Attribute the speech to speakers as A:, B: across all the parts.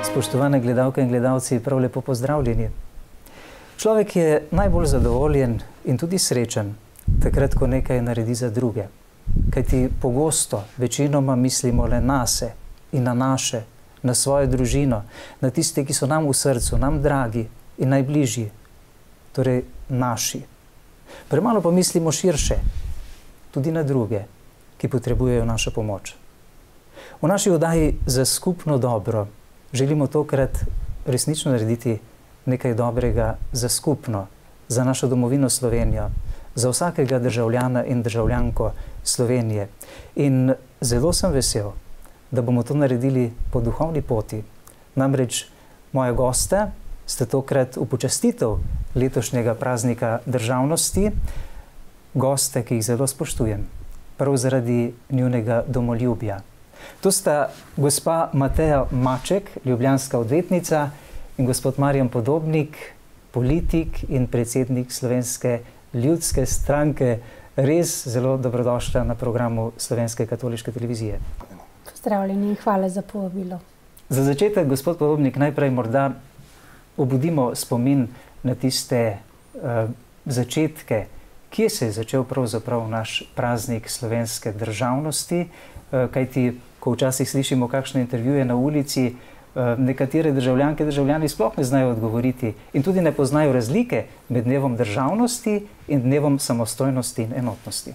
A: Spoštovane gledalke in gledalci, prav lepo pozdravljeni. Človek je najbolj zadovoljen in tudi srečen, takrat, ko nekaj naredi za druge. Kajti pogosto, večinoma mislimo le nase in na naše, na svojo družino, na tiste, ki so nam v srcu, nam dragi in najbližji, torej naši. Premalo pa mislimo širše, tudi na druge, ki potrebujejo našo pomoč. V naši oddaji Za skupno dobro želimo tokrat resnično narediti nekaj dobrega za skupno, za našo domovino Slovenijo, za vsakega državljana in državljanko Slovenije. In zelo sem vesel, da bomo to naredili po duhovni poti. Namreč moje goste ste tokrat v počastitev letošnjega praznika državnosti, goste, ki jih zelo spoštujem, prav zaradi njunega domoljubja. To sta gospa Mateja Maček, ljubljanska odvetnica, in gospod Marjan Podobnik, politik in predsednik Slovenske ljudske stranke. Res zelo dobrodošla na programu Slovenske katoliške televizije.
B: Pozdravljeni in hvala za povabilo.
A: Za začetek, gospod Podobnik, najprej morda obudimo spomin na tiste začetke, kje se je začel pravzaprav naš praznik slovenske državnosti, kajti ko včasih slišimo kakšne intervjuje na ulici, nekatere državljanke in državljani sploh ne znajo odgovoriti in tudi ne poznajo razlike med dnevom državnosti in dnevom samostojnosti in enotnosti.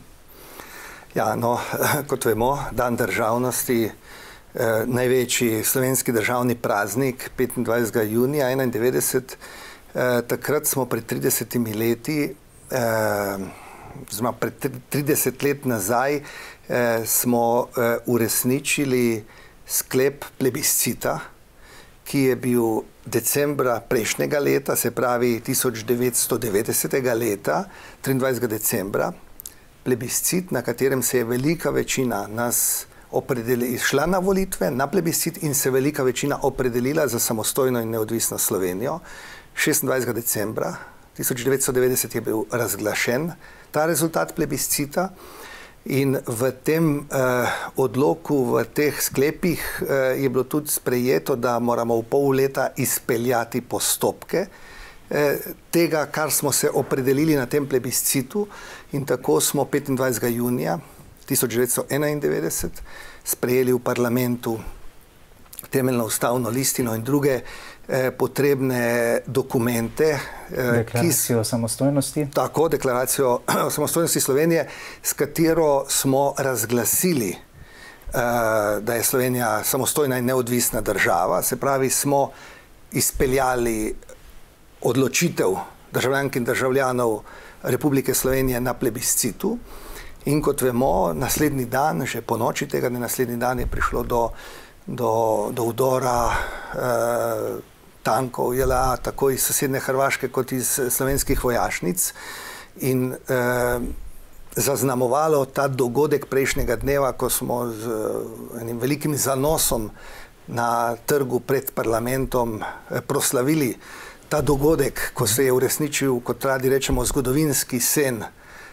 C: Ja, no, kot vemo, dan državnosti, največji slovenski državni praznik, 25. junija 1991, takrat smo pred 30 leti, pred 30 let nazaj, smo uresničili sklep plebiscita, ki je bil decembra prejšnjega leta, se pravi 1990. leta, 23. decembra, plebiscit, na katerem se je velika večina nas šla na volitve, na plebiscit in se velika večina opredelila za samostojno in neodvisno Slovenijo. 26. decembra 1990 je bil razglašen ta rezultat plebiscita in v tem odloku, v teh sklepih je bilo tudi sprejeto, da moramo v pol leta izpeljati postopke tega, kar smo se opredelili na tem plebiscitu, in tako smo 25. junija 1991 sprejeli v parlamentu temeljno ustavno listino in druge potrebne dokumente.
A: Deklaracijo o samostojnosti.
C: Tako, deklaracijo o samostojnosti Slovenije, s katero smo razglasili, da je Slovenija samostojna in neodvisna država. Se pravi, smo izpeljali odločitev državljank in državljanov Republike Slovenije na plebiscitu. In kot vemo, naslednji dan, že po noči tega naslednji dan, je prišlo do vdora tankov JLA, tako iz sosednje Hrvaške kot iz slovenskih vojašnic, in zaznamovalo ta dogodek prejšnjega dneva, ko smo z enim velikim zanosom na trgu pred parlamentom proslavili ta dogodek, ko se je uresničil, kot radi rečemo, zgodovinski sen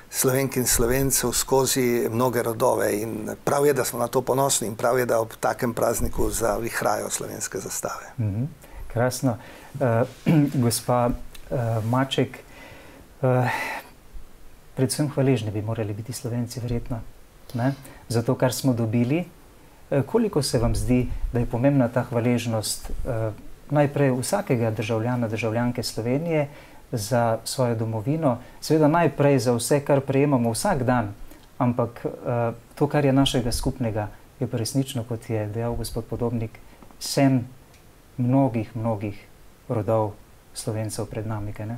C: Slovenk in Slovencev skozi mnoge rodove, in prav je, da smo na to ponosni, in prav je, da ob takem prazniku zavihrajo slovenske zastave.
A: Krasno. Gospa Maček, predvsem hvaležni bi morali biti Slovenci, verjetno, za to, kar smo dobili. Koliko se vam zdi, da je pomembna ta hvaležnost najprej vsakega državljana, državljanke Slovenije za svojo domovino, seveda najprej za vse, kar prejemamo vsak dan, ampak to, kar je našega skupnega, je pa resnično, kot je dejal gospod Podobnik, sen mnogih rodov Slovencev pred nami, kaj ne?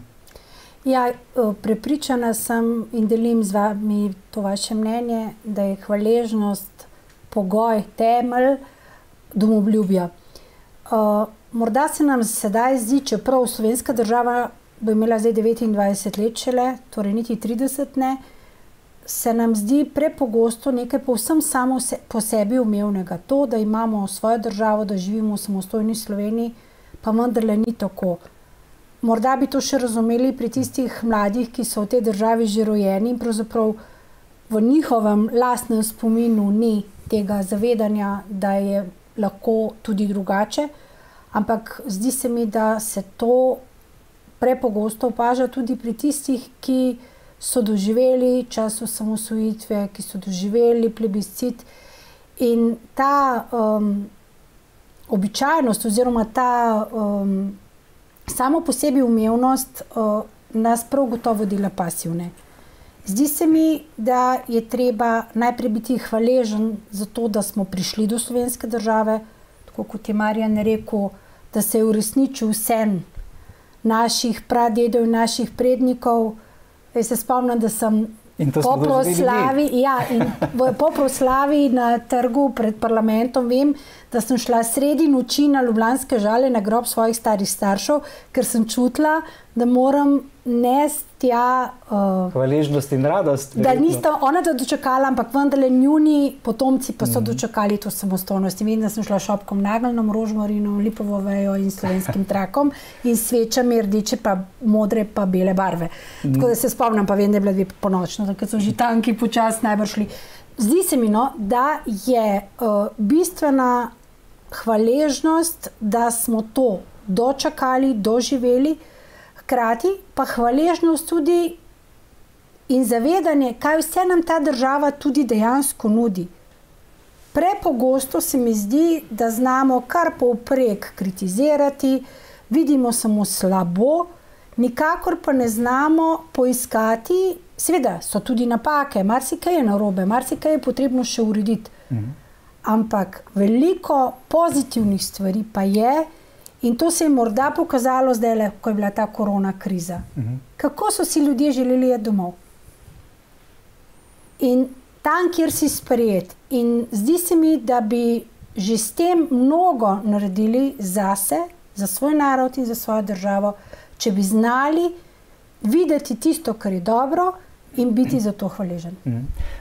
B: Ja, prepričana sem in delim z vami to vaše mnenje, da je hvaležnost pogoj, temelj domoljubja. Morda se nam sedaj zdi, čeprav slovenska država bo imela zdaj 29 let šele, torej niti 30 ne, se nam zdi prepogosto nekaj povsem samo po sebi umevnega. To, da imamo svojo državo, da živimo v samostojni Sloveniji, pa vendarle ni tako. Morda bi to še razumeli pri tistih mladih, ki so v tej državi že rojeni in pravzaprav v njihovem lastnem spominu ni tega zavedanja, da je lahko tudi drugače. Ampak zdi se mi, da se to prepogosto opaža tudi pri tistih, ki so doživeli čas osamosvojitve, ki so doživeli plebiscit. In ta običajnost oziroma ta samo po sebi umevnost nas prav gotovo dela pasivne. Zdi se mi, da je treba najprej biti hvaležen za to, da smo prišli do slovenske države, tako kot je Marjan rekel, da se je uresničil sen naših pradedov in naših prednikov. Jaz se spomnim, da sem po proslavi na trgu pred parlamentom, vem, da sem šla sredi noči na Ljubljanske Žale na grob svojih starih staršev, ker sem čutila, da moram nesti tja
A: hvaležnost in radost.
B: Da nista ona to dočakala, ampak vendarle njuni potomci pa so dočakali to samostojnost. In vem, da sem šla šopkom nageljnom, rožmarinom, lipovo vejo in slovenskim trakom in svečami rdeče pa modre pa bele barve. Tako da se spomnim, pa vem, da je bila 2 ponočno, takrat so že tanki počas najbrž šli. Zdi se mi, da je bistvena hvaležnost, da smo to dočakali, doživeli, hkrati pa hvaležnost tudi in zavedanje, kaj vse nam ta država tudi dejansko nudi. Prepogosto se mi zdi, da znamo kar povprek kritizirati, vidimo samo slabo, nikakor pa ne znamo poiskati, seveda so tudi napake, marsikaj je narobe, marsikaj je potrebno še urediti. Ampak veliko pozitivnih stvari pa je. In to se je morda pokazalo zdaj, ko je bila ta korona kriza. Kako so si ljudje želeli iti domov? In tam, kjer si sprejet. In zdi se mi, da bi že s tem mnogo naredili zase, za svoj narod in za svojo državo, če bi znali videti tisto, kar je dobro in biti za to hvaležen.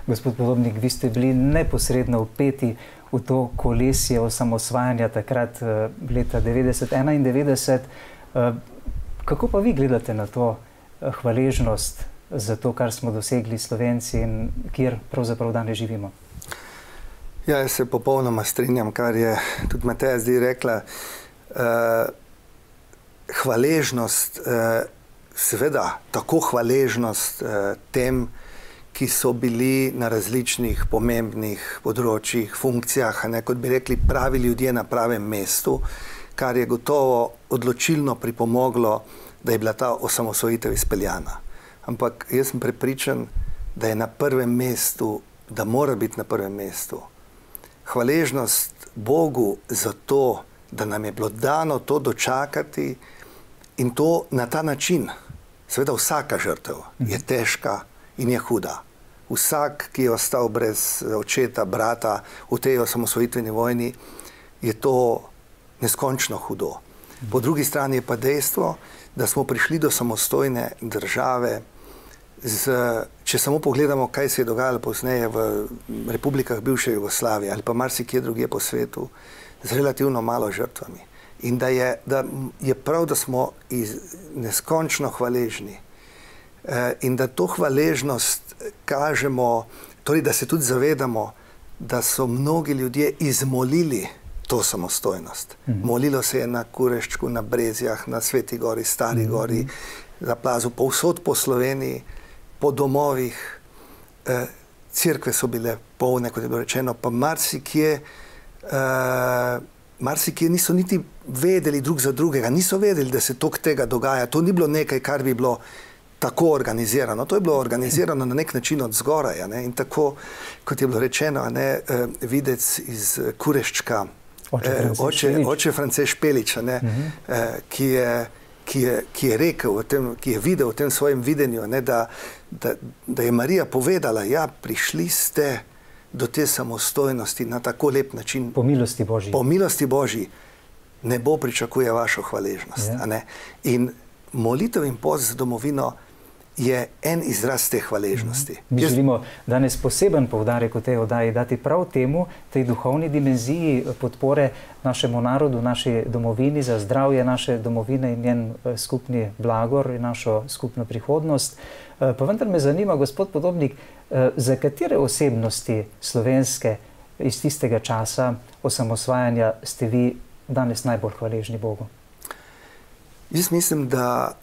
A: Gospod Podobnik, vi ste bili neposredno vpeti v to kolesje osamosvajanja takrat leta 1991. Kako pa vi gledate na to hvaležnost za to, kar smo dosegli Slovenci in kjer pravzaprav danes živimo?
C: Ja, jaz se popolnoma strinjam, kar je tudi Mateja zdaj rekla. Hvaležnost, seveda, tako hvaležnost tem, ki so bili na različnih pomembnih področjih, funkcijah, kot bi rekli, pravi ljudje na pravem mestu, kar je gotovo odločilno pripomoglo, da je bila ta osamosvojitev izpeljana. Ampak jaz sem prepričan, da je na prvem mestu, da mora biti na prvem mestu hvaležnost Bogu za to, da nam je bilo dano to dočakati in to na ta način. Seveda vsaka žrtev je težka in je huda. Vsak, ki je ostal brez očeta, brata v tej osamosvojitveni vojni, je to neskončno hudo. Po drugi strani je pa dejstvo, da smo prišli do samostojne države, če samo pogledamo, kaj se je dogajalo pozneje v republikah bivše Jugoslavije ali pa marsikje drugje po svetu, z relativno malo žrtvami. In da je prav, da smo neskončno hvaležni. In da to hvaležnost kažemo, torej da se tudi zavedamo, da so mnogi ljudje izmolili to samostojnost. Molilo se je na Kureščku, na Brezjah, na Sveti gori, Stari gori, na plazu, povsod po Sloveniji, po domovih. Cerkve so bile polne, kot je bilo rečeno, pa marsikje niso niti vedeli drug za drugega, niso vedeli, da se toliko tega dogaja. To ni bilo nekaj, kar bi bilo tako organizirano. To je bilo organizirano na nek način od zgoraj. In tako, kot je bilo rečeno, videc iz Kureščka, oče France Špelič, ki je rekel, ki je videl v tem svojem videnju, da je Marija povedala, ja, prišli ste do te samostojnosti na tako lep način.
A: Po milosti Božji.
C: Po milosti Božji. Nebo pričakuje vašo hvaležnost. In molitev in post za domovino je en izraz te hvaležnosti.
A: Mi želimo danes poseben poudarek v tej oddaji dati prav temu, tej duhovni dimenziji podpore našemu narodu, naši domovini, za zdravje naše domovine in njen skupni blagor in našo skupno prihodnost. Pa vendar me zanima, gospod Podobnik, za katere osebnosti slovenske iz tistega časa osamosvajanja ste vi danes najbolj hvaležni Bogu?
C: Jaz mislim, da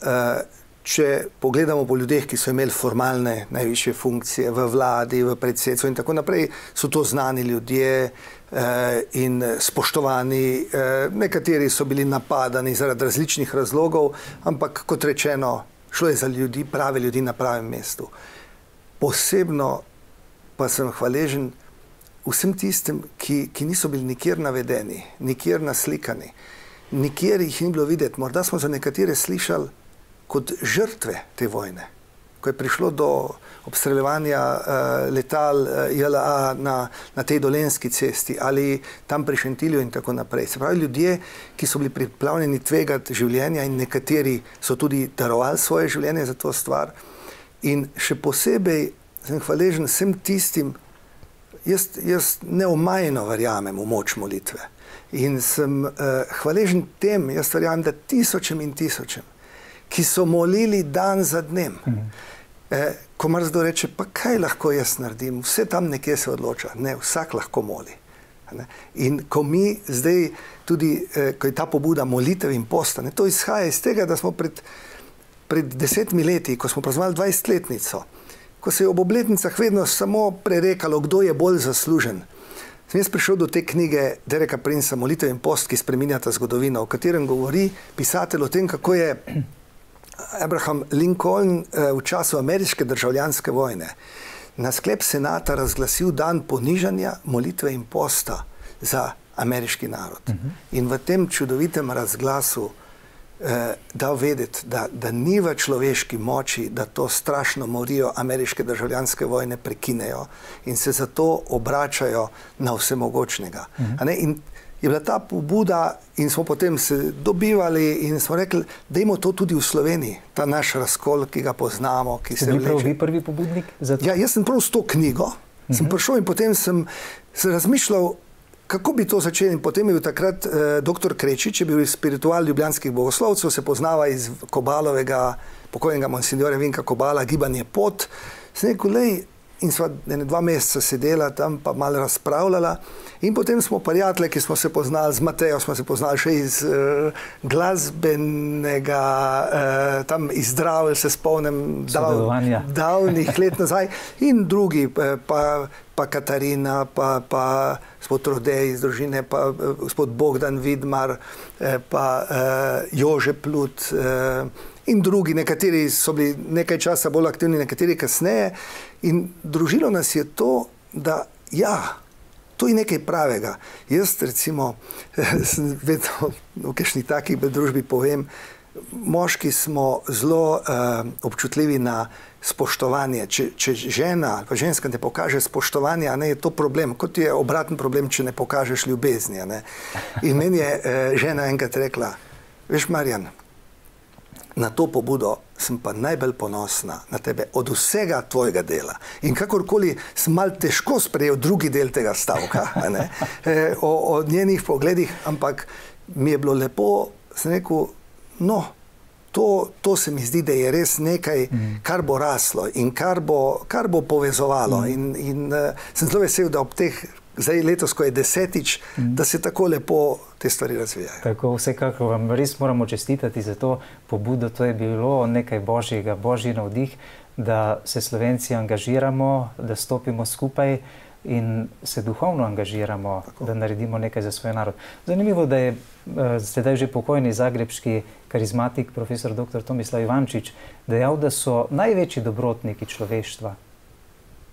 C: če pogledamo po ljudeh, ki so imeli formalne najvišje funkcije v vladi, v predsedstvu in tako naprej, so to znani ljudje in spoštovani. Nekateri so bili napadani zaradi različnih razlogov, ampak kot rečeno, šlo je za ljudi, prave ljudi na pravem mestu. Posebno pa sem hvaležen vsem tistim, ki niso bili nikjer navedeni, nikjer naslikani, nikjer jih ni bilo videti. Morda smo za nekatere slišali kot žrtve te vojne, ko je prišlo do obstreljevanja letal JLA na tej Dolenjski cesti ali tam pri Šentilju in tako naprej. Se pravi, ljudje, ki so bili pripravljeni tvegati življenja in nekateri so tudi darovali svoje življenje za to stvar. In še posebej sem hvaležen vsem tistim, jaz neomajno verjamem v moč molitve. In sem hvaležen tem, jaz verjamem, da tisočem in tisočem, ki so molili dan za dnem. Ko marsikdo reče, pa kaj lahko jaz naredim, vse tam nekje se odloča. Ne, vsak lahko moli. In ko mi zdaj tudi, ko je ta pobuda molitev in posta, to izhaja iz tega, da smo pred 10 leti, ko smo praznovali 20-letnico, ko se je ob obletnicah vedno samo prerekalo, kdo je bolj zaslužen. Sem jaz prišel do te knjige Dereka Princea Molitev in post, ki spreminjata zgodovino, v katerem govori pisatelj o tem, kako je Abraham Lincoln v času ameriške državljanske vojne na sklep senata razglasil dan ponižanja, molitve in posta za ameriški narod. In v tem čudovitem razglasu dal vedeti, da ni v človeški moči, da to strašno morijo ameriške državljanske vojne prekinejo in se zato obračajo na vsemogočnega. In je bila ta pobuda in smo potem se dobivali in smo rekli, dajmo to tudi v Sloveniji, ta naš razkol, ki ga poznamo, ki se vleče.
A: Ste bili prav vi prvi pobudnik za to?
C: Ja, jaz sem prav s to knjigo, sem prišel in potem sem se razmišljal, kako bi to začeli. In potem je bil takrat dr. Krečič, je bil iz spiritual ljubljanskih bogoslovcev, se poznava iz Kobalovega, pokojnega monsinjorja Vinka Kobala, gibanje Pot. Sem rekel, lej, in sva 2 meseca sedela tam, pa malo razpravljala. In potem smo prijatelji, ki smo se poznali z Matejo, smo se poznali še iz glasbenega, tam iz Dravelj se spomnim, davnih let nazaj. In drugi, pa Katarina, pa gospod Rodej iz družine, pa gospod Bogdan Vidmar, pa Jože Plut in drugi, nekateri so bili nekaj časa bolj aktivni, nekateri kasneje. In družilo nas je to, da ja, to je nekaj pravega. Jaz recimo vedno v kakšni taki družbi povem, moški smo zelo občutljivi na spoštovanje. Če žena ali pa ženska ne pokaže spoštovanja, je to problem. Kot je obraten problem, če ne pokažeš ljubezni. In meni je žena enkrat rekla, veš, Marjan, na to pobudo sem pa najbolj ponosna na tebe od vsega tvojega dela. In kakorkoli sem malo težko sprejel drugi del tega stavka, o njenih pogledih, ampak mi je bilo lepo, sem rekel, no, to se mi zdi, da je res nekaj, kar bo raslo in kar bo povezovalo. In sem zelo vesel, da ob teh, zdaj letos, ko je 10-tič, da se tako lepo te stvari razvijajo.
A: Tako, vsekakor vam res moramo čestitati za to pobudo. To je bilo nekaj božjega, božji navdih, da se Slovenci angažiramo, da stopimo skupaj in se duhovno angažiramo, tako, da naredimo nekaj za svoj narod. Zanimivo, da je sedaj že pokojni zagrebški karizmatik, profesor dr. Tomislav Ivančič, dejal, da so največji dobrotniki človeštva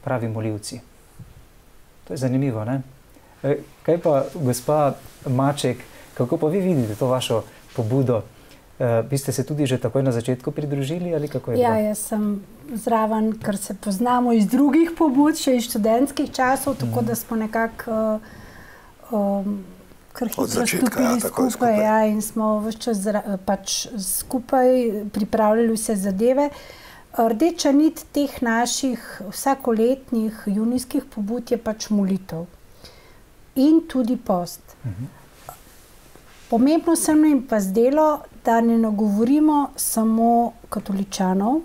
A: pravi molivci. To je zanimivo, ne? Kaj pa, gospa Maček, kako pa vi vidite to vašo pobudo? Vi ste se tudi že takoj na začetku pridružili ali kako je bilo?
B: Ja, jaz sem zraven, ker se poznamo iz drugih pobud, še iz študentskih časov, tako da smo nekako kar hitro stopili skupaj, ja, in smo ves čas pač skupaj pripravljali vse zadeve. Rdeča nit teh naših vsakoletnih junijskih pobud je pač molitev in tudi post. Pomembno se nam je pa zdelo, da ne nagovorimo samo katoličanov,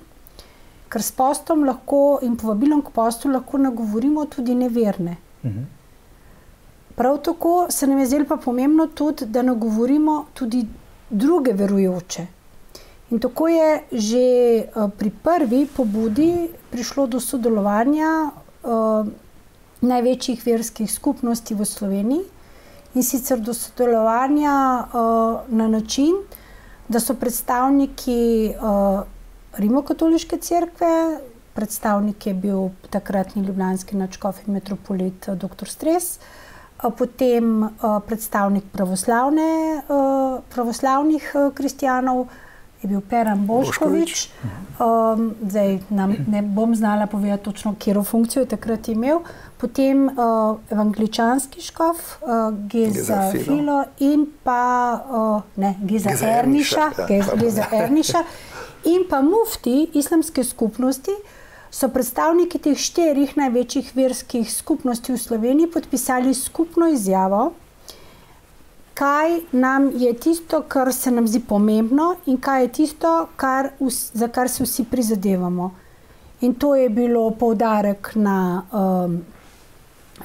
B: ker s postom lahko in povabilom k postu lahko nagovorimo tudi neverne. Prav tako se nam je zdelo pa pomembno tudi, da nagovorimo tudi druge verujoče. In tako je že pri prvi pobudi prišlo do sodelovanja največjih verskih skupnosti v Sloveniji, in sicer do sodelovanja na način, da so predstavniki Rimokatoliške cerkve, predstavnik je bil takratni ljubljanski nadškof in metropolit dr. Stres, potem predstavnik pravoslavnih kristjanov je bil Peran Boškovič. Zdaj ne bom znala povedati točno, katero funkcijo je takrat imel. Potem evangeličanski škof Geza Filo in pa Geza Erniša in pa mufti islamske skupnosti so predstavniki teh 4 največjih verskih skupnosti v Sloveniji podpisali skupno izjavo, kaj nam je tisto, kar se nam zdi pomembno in kaj je tisto, za kar se vsi prizadevamo. In to je bilo poudarek na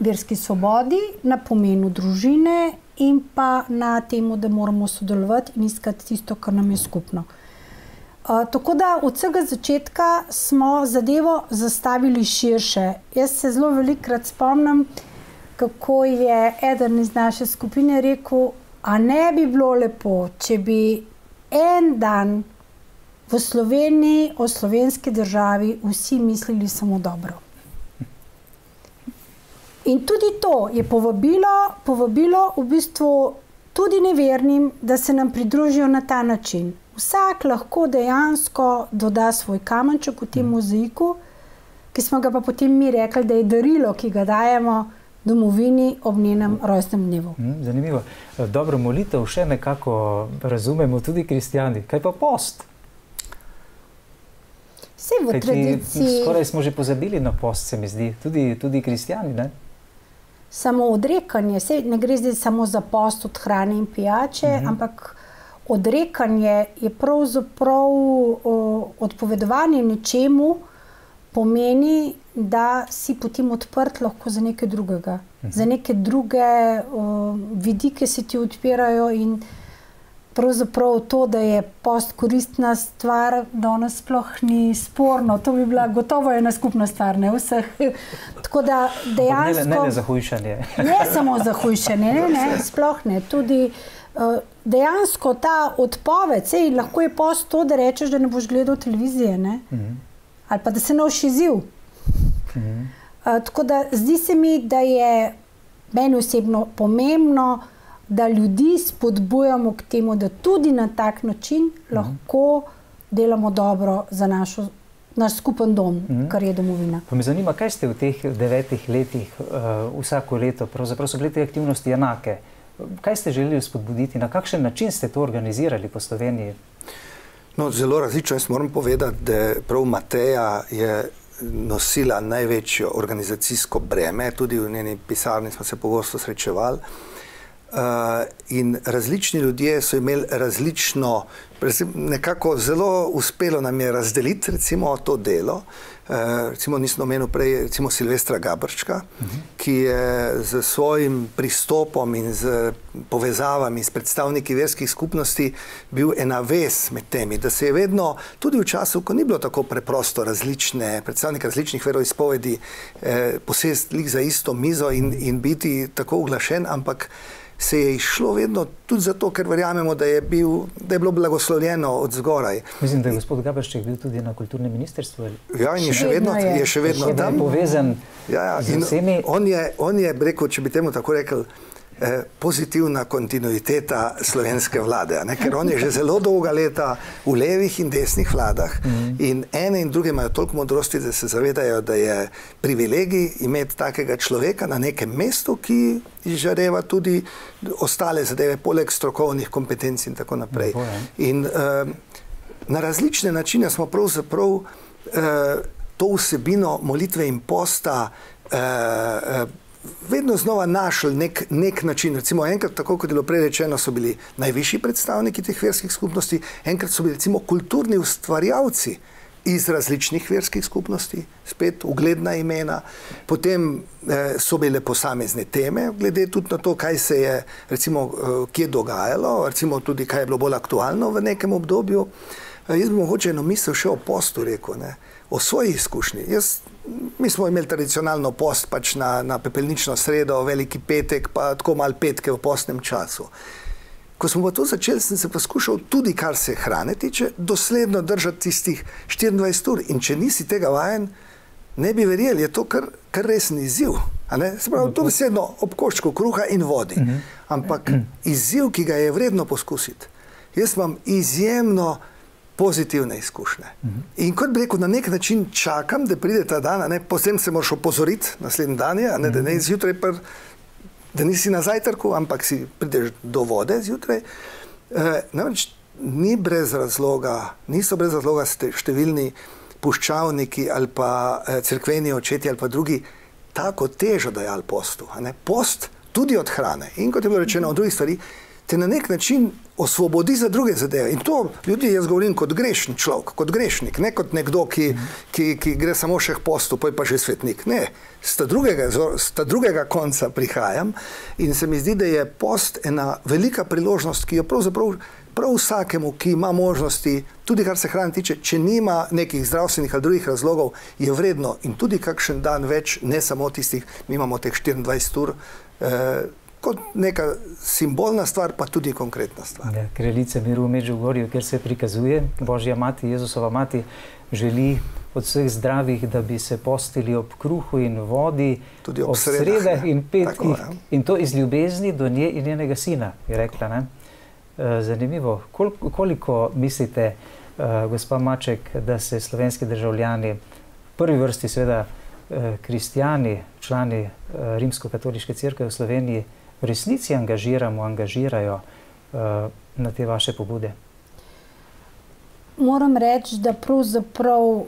B: verski svobodi, na pomenu družine in pa na temu, da moramo sodelovati in iskati tisto, kar nam je skupno. Tako da od vsega začetka smo zadevo zastavili širše. Jaz se zelo velikokrat spomnim, kako je eden iz naše skupine rekel, a ne bi bilo lepo, če bi en dan v Sloveniji o slovenski državi vsi mislili samo dobro. In tudi to je povabilo v bistvu tudi nevernim, da se nam pridružijo na ta način. Vsak lahko dejansko doda svoj kamenček v tem mozaiku, ki smo ga pa potem mi rekli, da je darilo, ki ga dajemo domovini ob njenem rojstnem dnevu.
A: Zanimivo. Dobro, molitev še nekako razumemo tudi kristjani. Kaj pa post?
B: Vse v tradiciji...
A: Skoraj smo že pozabili na post, se mi zdi. Tudi kristjani, ne?
B: Samo odrekanje. Ne gre zdaj samo za post od hrane in pijače, ampak odrekanje je pravzaprav odpovedovanje nečemu, pomeni, da si potem odprt lahko za nekaj drugega. Za neke druge vidike se ti odpirajo in pravzaprav to, da je post koristna stvar, danes sploh ni sporno. To bi bila gotovo ena skupna stvar, ne vseh. Tako da dejansko...
A: Ne za hujšanje.
B: Ne samo za hujšanje, ne, sploh ne. Tudi dejansko ta odpoved, lahko je post to, da rečeš, da ne boš gledal televizije, ne? Ali pa da se noš izziv. Tako da zdi se mi, da je meni osebno pomembno, da ljudi spodbujamo k temu, da tudi na tak način lahko delamo dobro za naš skupen dom, kar je domovina.
A: Pa me zanima, kaj ste v teh 9 letih vsako leto, pravzaprav so bile te aktivnosti enake. Kaj ste želeli spodbuditi, na kakšen način ste to organizirali po Sloveniji?
C: No, zelo različno. Jaz moram povedati, da prav Mateja je nosila največjo organizacijsko breme, tudi v njeni pisarni smo se pogosto srečevali. In različni ljudje so imeli različno, nekako zelo uspelo nam je razdeliti recimo to delo. Recimo nisem omenil prej recimo Silvestra Gabrčka, ki je z svojim pristopom in z povezavami s predstavniki verskih skupnosti bil ena vez med temi, da se je vedno, tudi v času, ko ni bilo tako preprosto predstavniki različnih veroizpovedi posesti za isto mizo in biti tako uglašen, ampak se je išlo vedno tudi zato, ker verjamemo, da je bilo blagoslovljeno od zgoraj.
A: Mislim, da je gospod Gabršček bil tudi na kulturnem ministrstvu.
C: Ja, in je še vedno tam.
A: Je povezan z vsemi.
C: On je rekel, če bi temu tako rekel, pozitivna kontinuiteta slovenske vlade, ker on je že zelo dolga leta v levih in desnih vladah in ene in druge imajo toliko modrosti, da se zavedajo, da je privilegij imeti takega človeka na nekem mestu, ki izžareva tudi ostale zadeve, poleg strokovnih kompetenc in tako naprej. In na različne načine smo pravzaprav to vsebino molitve in posta vedno znova našli nek način. Recimo enkrat, tako kot je bilo prej rečeno, so bili najvišji predstavniki teh verskih skupnosti, enkrat so bili recimo kulturni ustvarjalci iz različnih verskih skupnosti, spet ugledna imena. Potem so bile posamezne teme, glede tudi na to, kaj se je recimo kje dogajalo, recimo tudi kaj je bilo bolj aktualno v nekem obdobju. Jaz bi mogoče eno misel še o postu rekel, ne? O svoji izkušnji. Mi smo imeli tradicionalno post pač na pepelnično sredo, veliki petek, pa tako malo petke v postnem času. Ko smo pa to začeli, sem se poskušal tudi, kar se hrane tiče, dosledno držati tistih 24 ur. In če nisi tega vajen, ne bi verjeli, je to kar resen izziv. Se pravi, to besedno ob koščku kruha in vodi. Ampak izziv, ki ga je vredno poskusiti. Jaz imam izjemno pozitivne izkušnje. In kot bi rekel, na nek način čakam, da pride ta dan, potem se moraš opozoriti naslednji dan, da ne zjutraj da nisi na zajtrku, ampak si prideš do vode zjutraj. Namreč niso brez razloga številni puščavniki ali pa cerkveni očeti ali pa drugi tako težo dajali postu. Post tudi od hrane in kot je bilo rečeno od drugih stvari, te na nek način osvobodi za druge zadeve. In to ljudi jaz govorim kot grešni človek, kot grešnik, ne kot nekdo, ki gre samo še k postu, pa že svetnik. Ne, sta drugega konca prihajam in se mi zdi, da je post ena velika priložnost, ki jo pravzaprav prav vsakemu, ki ima možnosti, tudi kar se hrane tiče, če nima nekih zdravstvenih ali drugih razlogov, je vredno in tudi kakšen dan več, ne samo tistih, mi imamo teh 24 ur, kot neka simbolna stvar, pa tudi konkretna stvar.
A: Kraljica miru v Medžugorju, kjer se prikazuje, Božja mati, Jezusova mati, želi od vseh zdravih, da bi se postili ob kruhu in vodi,
C: tudi ob
A: sredah in petkih. In to iz ljubezni do nje in njenega sina, je rekla. Zanimivo. Koliko mislite, gospa Maček, da se slovenski državljani, v prvi vrsti seveda kristjani, člani Rimsko-katoliške cerkve v Sloveniji, v resnici angažirajo na te vaše pobude?
B: Moram reči, da pravzaprav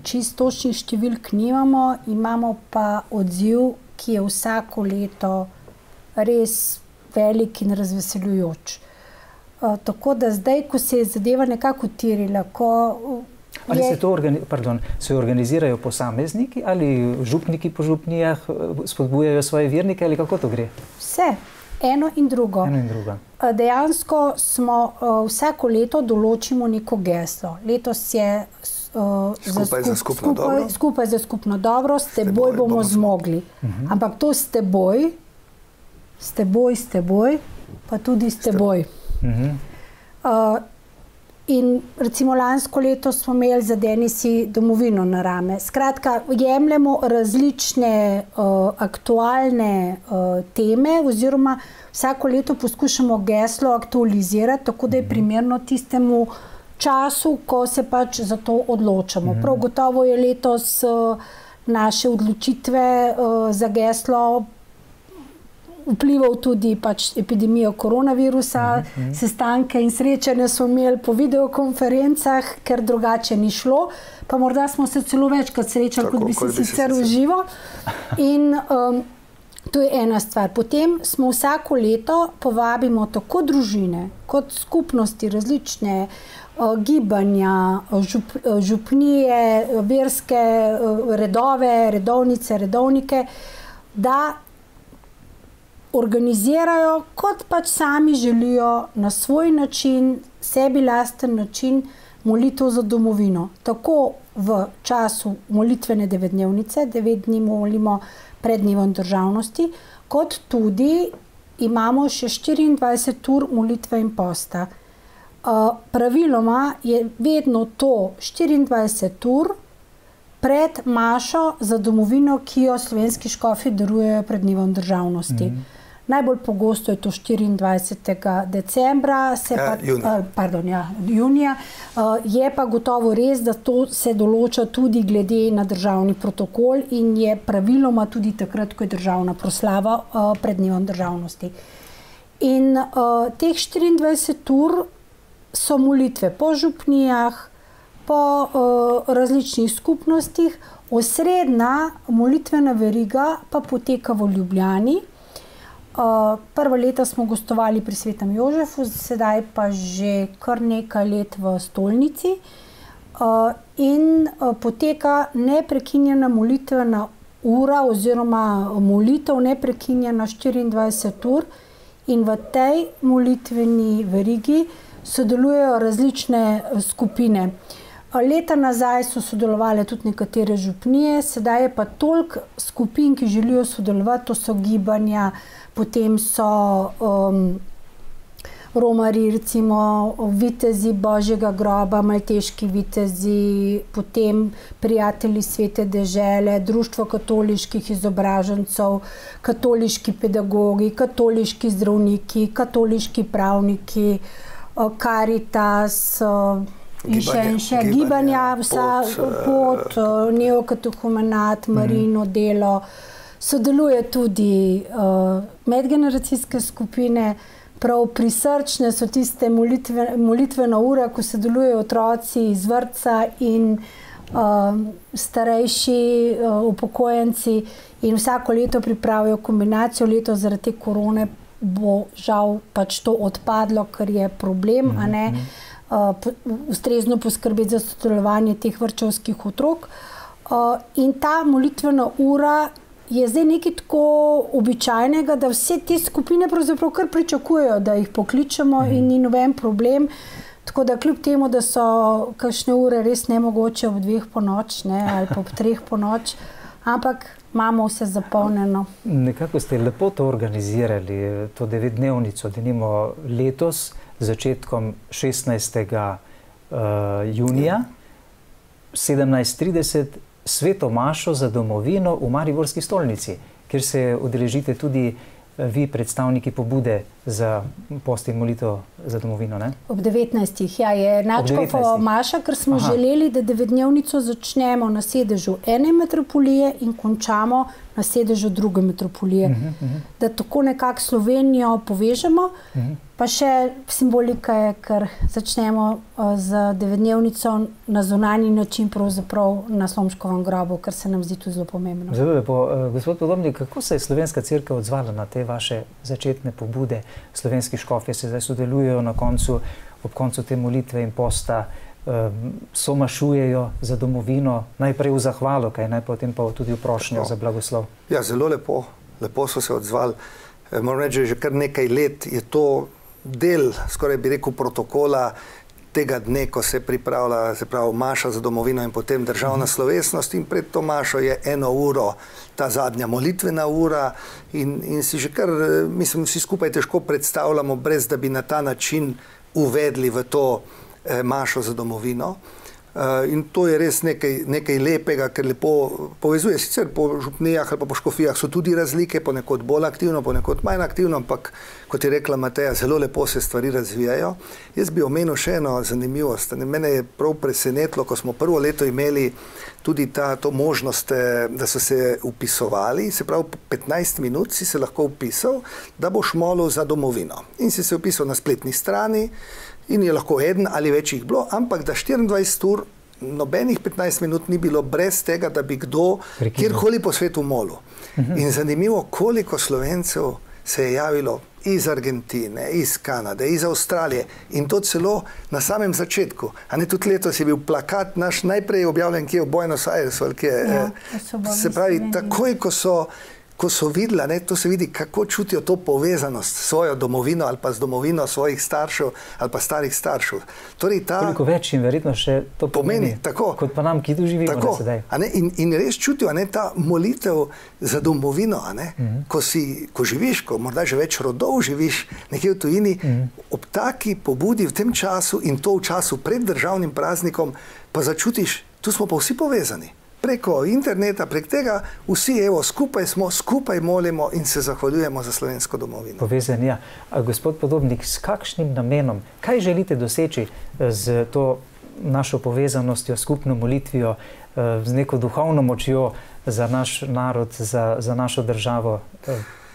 B: čisto točnih številk nimamo, imamo pa odziv, ki je vsako leto res velik in razveseljujoč. Tako da zdaj, ko se je zadeva nekako utirila,
A: Ali se organizirajo posamezniki ali župniki po župnijah spodbujajo svoje vernike ali kako to gre?
B: Vse, eno in drugo. Dejansko smo vsako leto določimo neko geslo. Letos je skupaj za skupno dobro, s teboj bomo zmogli. Ampak to s teboj, pa tudi s teboj. In recimo lansko leto smo imeli Zadeni si domovino na rame. Skratka, jemljemo različne aktualne teme oziroma vsako leto poskušamo geslo aktualizirati, tako da je primerno tistemu času, ko se pač za to odločamo. Prav gotovo je letos naše odločitve za geslo vplival tudi pač epidemijo koronavirusa, sestanke in srečanja smo imeli po videokonferencah, ker drugače ni šlo, pa morda smo se celo večkrat srečali, kot bi se sicer v živo. In to je ena stvar. Potem smo vsako leto povabimo tako družine, kot skupnosti, različne gibanja, župnije, verske redove, redovnice, redovnike, da organizirajo, kot pač sami želijo, na svoj način, sebi lasten način, molitev za domovino. Tako v času molitvene 9-dnevnice, 9 dni molimo pred dnevom državnosti, kot tudi imamo še 24 ur molitve in posta. Praviloma je vedno to 24 ur pred mašo za domovino, ki jo slovenski škofi darujejo pred dnevom državnosti. Najbolj pogosto je to 24. decembra, junija. Je pa gotovo res, da to se določa tudi glede na državni protokol in je praviloma tudi takrat, ko je državna proslava pred dnevom državnosti. In teh 24 ur so molitve po župnijah, po različnih skupnostih, osrednja molitvena veriga pa poteka v Ljubljani. Prva leta smo gostovali pri Svetem Jožefu, sedaj pa že kar nekaj let v stolnici. in poteka neprekinjena molitvena ura oziroma molitev neprekinjena 24 ur in v tej molitveni verigi sodelujejo različne skupine. Leta nazaj so sodelovali tudi nekatere župnije, sedaj je pa toliko skupin, ki želijo sodelovati, to so gibanja, potem so romarji, recimo vitezi Božjega groba, malteški vitezi, potem prijatelji Svete dežele, društvo katoliških izobražencev, katoliški pedagogi, katoliški zdravniki, katoliški pravniki, Karitas, in še gibanja, pot, neokatehumenat, Marino delo. Sodeluje tudi medgeneracijske skupine, prav prisrčne so tiste molitvene ure, ko sodelujejo otroci iz vrtca in starejši upokojenci in vsako leto pripravijo kombinacijo. Leto zaradi te korone bo žal pač to odpadlo, ker je problem, a ne ustrezno poskrbeti za sodelovanje teh vrtčevskih otrok. In ta molitvena ura je zdaj nekaj tako običajnega, da vse te skupine pravzaprav kar pričakujejo, da jih pokličemo in ni noben problem. Tako da kljub temu, da so kakšne ure res nemogoče ob 2 ponoč, ne, ali pa ob 3 ponoč, ampak imamo vse zapolnjeno.
A: Nekako ste lepo to organizirali, to 9-dnevnico, denimo letos, začetkom 16. junija, 17:30, sveto mašo za domovino v Mariborski stolnici, kjer se udeležite tudi vi, predstavniki pobude za post in molitev za domovino, ne?
B: Ob 19. Ja, je nadškofova maša, ker smo želeli, da 9-dnevnico začnemo na sedežu ene metropolije in končamo na sedežu druge metropolije. Da tako nekako Slovenijo povežemo, pa še simbolika je, ker začnemo z 9-dnevnico na zunanji način, pravzaprav na Slomškovem grobu, kar se nam zdi tudi zelo pomembno.
A: Zelo lepo. Gospod Podobnik, kako se je Slovenska cerkev odzvala na te vaše začetne pobude? Slovenski škofje se zdaj sodelujejo ob koncu te molitve in posta, somašujejo za domovino, najprej v zahvalo, potem pa tudi v prošnjo za blagoslov.
C: Ja, zelo lepo. Lepo so se odzvali. Moram reči, že kar nekaj let je to del, skoraj bi rekel, protokola tega dne, ko se pripravlja, se pravi, maša za domovino in potem državna slovesnost, in pred to mašo je 1 uro ta zadnja molitvena ura in si že kar, mislim, vsi skupaj težko predstavljamo, brez da bi na ta način uvedli v to mašo za domovino. In to je res nekaj lepega, ker lepo povezuje. Sicer po župnijah ali pa po škofijah so tudi razlike, ponekod bolj aktivno, ponekod manj aktivno, ampak kot je rekla Mateja, zelo lepo se stvari razvijajo. Jaz bi omenil še eno zanimivost. Mene je prav presenetilo, ko smo prvo leto imeli tudi to možnost, da so se upisovali, se pravi 15 minut si se lahko upisal, da boš molil za domovino. In si se upisal na spletni strani, in je lahko eden ali več jih bilo, ampak da 24 ur, nobenih 15 minut ni bilo brez tega, da bi kdo kjerkoli po svetu molil. In zanimivo, koliko Slovencev se je javilo iz Argentine, iz Kanade, iz Avstralije in to celo na samem začetku. A ne, tudi letos je bil plakat naš najprej objavljen, ki je v Buenos Airesu, ali ki je, se pravi, takoj, ko so videla, ne, to se vidi, kako čutijo to povezanost s svojo domovino ali pa z domovino svojih staršev ali pa starih staršev. Torej
A: koliko več jim verjetno še to pomeni, kot pa nam, ki tu živimo sedaj.
C: In res čutijo, ta molitev za domovino, ko živiš, ko morda že več rodov živiš nekje v tujini, ob taki pobudi v tem času in to v času pred državnim praznikom, pa začutiš, tu smo pa vsi povezani. Preko interneta, prek tega, vsi skupaj smo, skupaj molimo in se zahvaljujemo za slovensko domovino.
A: Povezani, ja. Gospod Podobnik, s kakšnim namenom, kaj želite doseči z to našo povezanostjo, skupno molitvijo, z neko duhovno močjo za naš narod, za našo državo,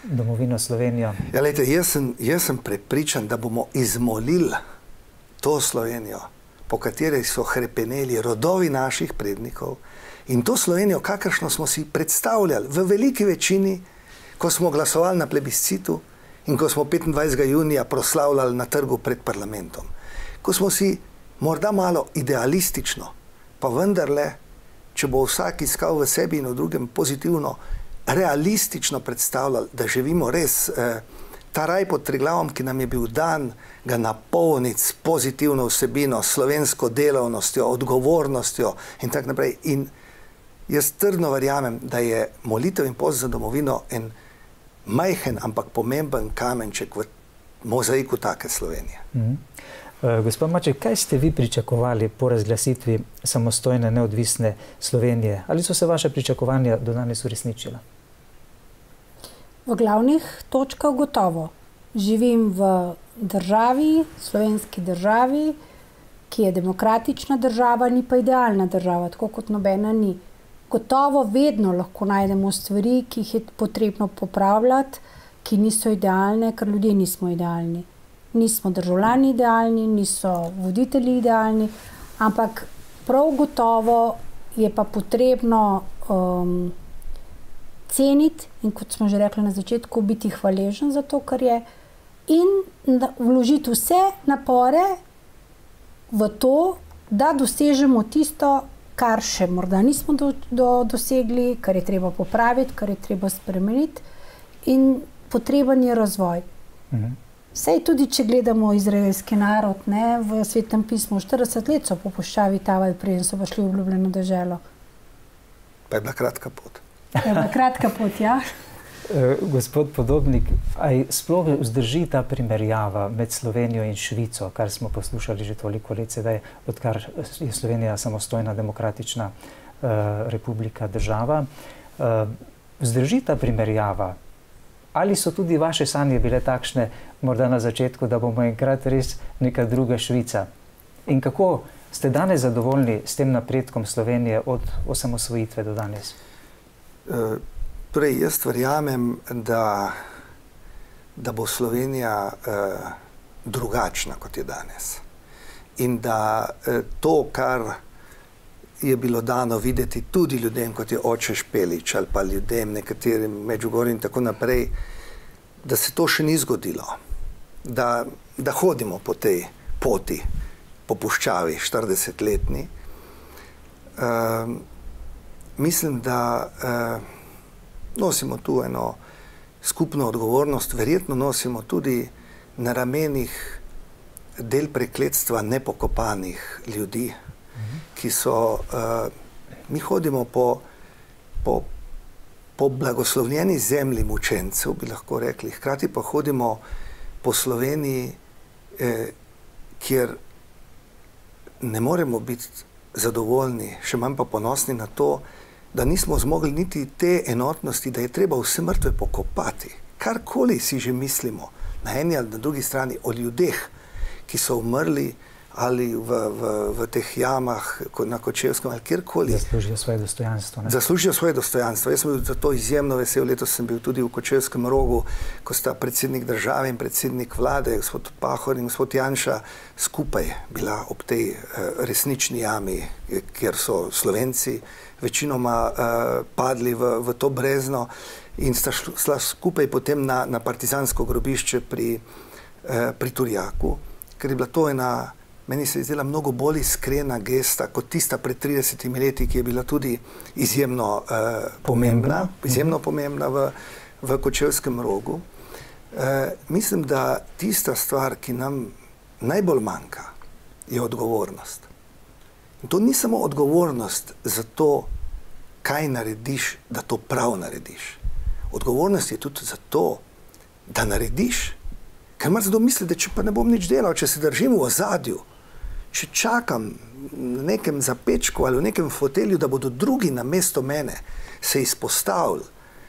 A: domovino Slovenijo?
C: Ja, lejte, jaz sem prepričan, da bomo izmolili to Slovenijo, po kateri so hrepeneli rodovi naših prednikov, in to Slovenijo, kakršno smo si predstavljali v veliki večini, ko smo glasovali na plebiscitu in ko smo 25. junija proslavljali na trgu pred parlamentom. Ko smo si morda malo idealistično pa vendarle, če bo vsak iskal v sebi in v drugem pozitivno, realistično predstavljali, da živimo res ta raj pod Triglavom, ki nam je bil dan, ga napolniti s pozitivno vsebino, slovensko delovnostjo, odgovornostjo in tako naprej. In jaz trdno verjamem, da je molitev in post za domovino en majhen, ampak pomemben kamenček v mozaiku take Slovenije.
A: Gospod Maček, kaj ste vi pričakovali po razglasitvi samostojne, neodvisne Slovenije? Ali so se vaše pričakovanja do danes uresničila?
B: V glavnih točkah gotovo. Živim v državi, slovenski državi, ki je demokratična država, ni pa idealna država, tako kot nobena ni. Gotovo vedno lahko najdemo stvari, ki jih je potrebno popravljati, ki niso idealne, ker ljudje nismo idealni. Nismo državljani idealni, niso voditelji idealni, ampak prav gotovo je pa potrebno ceniti in, kot smo že rekli na začetku, biti hvaležen za to, kar je, in vložiti vse napore v to, da dosežemo tisto, kar še morda nismo dosegli, kar je treba popraviti, kar je treba spremeniti, in potreben je razvoj. Sej tudi, če gledamo izraelski narod, ne, v Svetem pismu, 40 let so po puščavi tavali, preden so pa šli v obljubljeno deželo.
C: Pa je bila kratka pot.
B: Je bila kratka pot, ja.
A: Gospod Podobnik, aj sploh vzdrži ta primerjava med Slovenijo in Švico, kar smo poslušali že toliko let sedaj, odkar je Slovenija samostojna, demokratična republika, država. Vzdrži ta primerjava? Ali so tudi vaše sanje bile takšne, morda na začetku, da bomo enkrat res neka druga Švica? In kako ste danes zadovoljni s tem napredkom Slovenije od osamosvojitve do danes?
C: Torej, jaz verjamem, da bo Slovenija drugačna, kot je danes. In da to, kar je bilo dano videti tudi ljudem, kot je oče Špelič, ali pa ljudem, nekaterim Medžugorju in tako naprej, da se to še ni zgodilo. Da hodimo po tej poti, po puščavi 40-letni. Mislim, da nosimo tu eno skupno odgovornost, verjetno nosimo tudi na ramenih del prekletstva nepokopanih ljudi, ki so, mi hodimo po blagoslovljeni zemlji mučencev, bi lahko rekli, hkrati pa hodimo po Sloveniji, kjer ne moremo biti zadovoljni, še manj pa ponosni na to, da nismo zmogli niti te enotnosti, da je treba vse mrtve pokopati. Karkoli si že mislimo, na eni ali na drugi strani, o ljudeh, ki so umrli ali v teh jamah na Kočevskem ali kjerkoli.
A: Zaslužijo svoje dostojanstvo. Ne?
C: Zaslužijo svoje dostojanstvo. Jaz sem bil zato izjemno vesel. Letos sem bil tudi v Kočevskem Rogu, ko sta predsednik države in predsednik vlade, gospod Pahor in gospod Janša, skupaj bila ob tej resnični jami, kjer so Slovenci večinoma padli v to brezno in sta šla skupaj potem na partizansko grobišče pri Turjaku, ker je bila to meni se je zdela mnogo bolj iskrena gesta kot tista pred 30 leti, ki je bila tudi izjemno pomembna v Kočevskem Rogu. Mislim, da tista stvar, ki nam najbolj manjka, je odgovornost. In to ni samo odgovornost za to, kaj narediš, da to prav narediš. Odgovornost je tudi za to, da narediš, ker imaš zato misli, da če pa ne bom nič delal, če se držim v ozadju, če čakam na nekem zapečku ali v nekem fotelju, da bodo drugi namesto mene se izpostavili,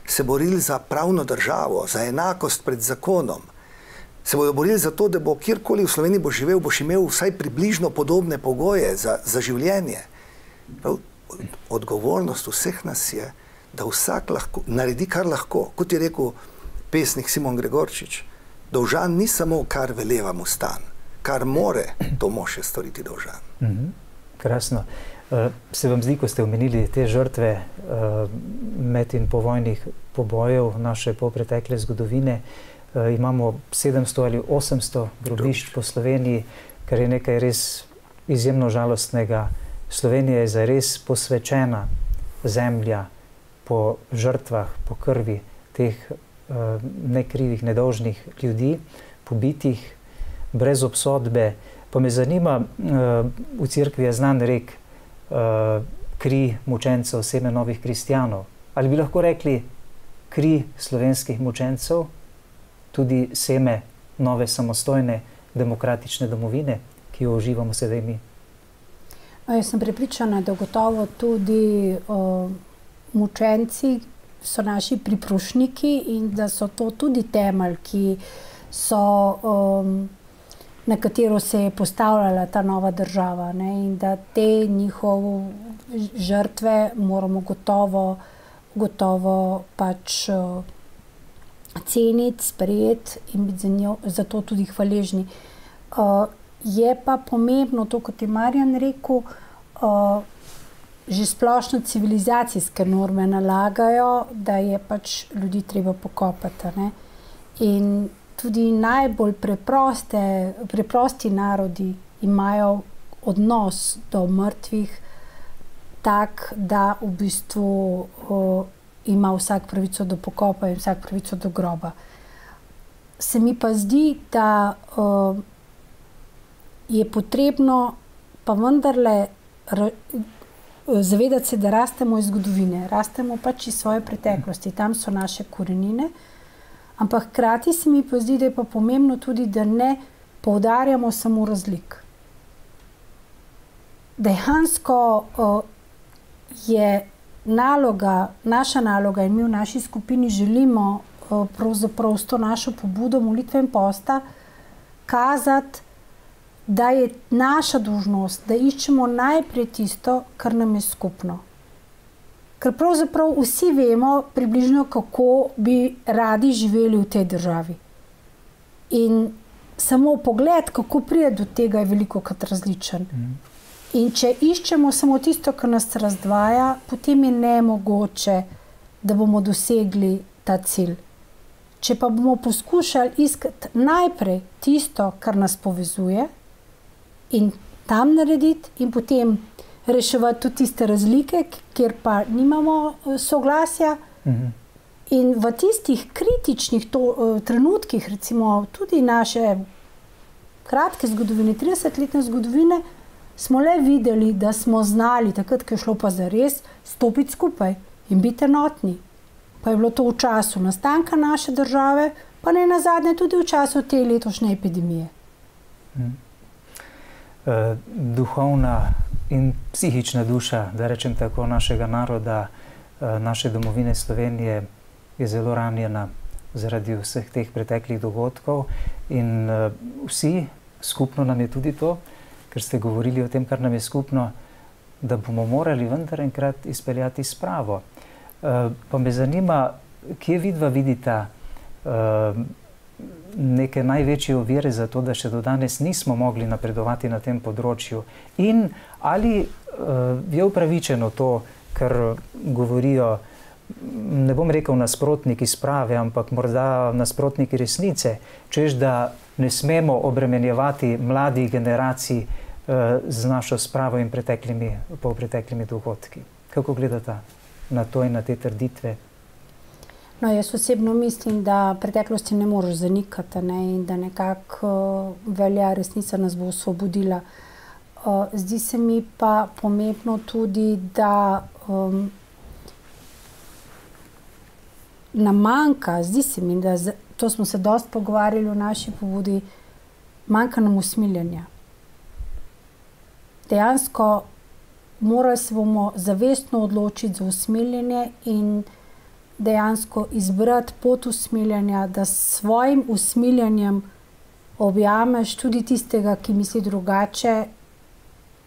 C: se borili za pravno državo, za enakost pred zakonom, se bodo borili za to, da bo kjerkoli v Sloveniji bo živel, boš imel vsaj približno podobne pogoje za življenje. Odgovornost vseh nas je, da vsak lahko naredi, kar lahko. Kot je rekel pesnik Simon Gregorčič, dolžan ni samo, kar veleva mu stan. Kar more, to može storiti dolžan.
A: Krasno. Se vam zdi, ko ste omenili te žrtve med in povojnih pobojev naše popretekle zgodovine, imamo 700 ali 800 grobišč po Sloveniji, kar je nekaj res izjemno žalostnega Slovenija je zares posvečena zemlja po žrtvah, po krvi teh nekrivih, nedolžnih ljudi, pobitih, brez obsodbe. Pa me zanima, v cerkvi je znan rek kri mučencev, seme novih kristjanov. Ali bi lahko rekli kri slovenskih mučencev, tudi seme nove samostojne demokratične domovine, ki jo uživamo sedaj mi?
B: Jaz sem prepričana, da gotovo tudi mučenci so naši priprošniki in da so to tudi temelj, na katero se je postavljala ta nova država, ne? In da te njihove žrtve moramo gotovo pač ceniti, sprejeti in biti za to tudi hvaležni. Je pa pomembno to, kot je Marjan rekel, že splošno civilizacijske norme nalagajo, da je pač ljudi treba pokopati, ne? In tudi najbolj preprosti narodi imajo odnos do mrtvih tak, da v bistvu ima vsak pravico do pokopa in vsak pravico do groba. Se mi pa zdi, da je potrebno pa vendarle zavedati se, da rastemo iz zgodovine, rastemo pač iz svoje preteklosti, tam so naše korenine, ampak hkrati se mi pa zdi, da je pa pomembno tudi, da ne poudarjamo samo razlik. Dejansko je naša naloga in mi v naši skupini želimo pravzaprav s to našo pobudo molitve in posta kazati, da je naša dolžnost, da iščemo najprej tisto, kar nam je skupno. Ker pravzaprav vsi vemo približno, kako bi radi živeli v tej državi. In samo pogled, kako pride do tega, je velikokrat različen. In če iščemo samo tisto, kar nas razdvaja, potem je nemogoče, da bomo dosegli ta cilj. Če pa bomo poskušali iskati najprej tisto, kar nas povezuje, in tam narediti, in potem reševati tudi tiste razlike, kjer pa nimamo soglasja. In v tistih kritičnih trenutkih, recimo tudi naše kratke zgodovine, 30-letne zgodovine, smo le videli, da smo znali, takrat, ko je šlo pa zares, stopiti skupaj in biti enotni. Pa je bilo to v času nastanka naše države, pa ne nazadnje tudi v času te letošnje epidemije.
A: Duhovna in psihična duša, da rečem tako, našega naroda, naše domovine Slovenije je zelo ranjena zaradi vseh teh preteklih dogodkov in vsi, skupno nam je tudi to, ker ste govorili o tem, kar nam je skupno, da bomo morali vendar enkrat izpeljati spravo. Pa me zanima, kje vidva vidita neke največje ovire za to, da še do danes nismo mogli napredovati na tem področju. In ali je upravičeno to, kar govorijo, ne bom rekel nasprotniki sprave, ampak morda nasprotniki resnice, češ da ne smemo obremenjevati mladih generacij z našo spravo in polpreteklimi dogodki. Kako gledata na to in na te trditve?
B: No, jaz osebno mislim, da preteklosti ne moreš zanikati, ne? In da nekako velja resnica nas bo osvobodila. Zdi se mi pa pomembno tudi, da nam manjka, zdi se mi, da to smo se dosti pogovarjali v naši pobudi, manjka nam usmiljenja. Dejansko morali se bomo zavestno odločiti za usmiljenje in dejansko izbrati pot usmiljenja, da s svojim usmiljenjem objameš tudi tistega, ki misli drugače,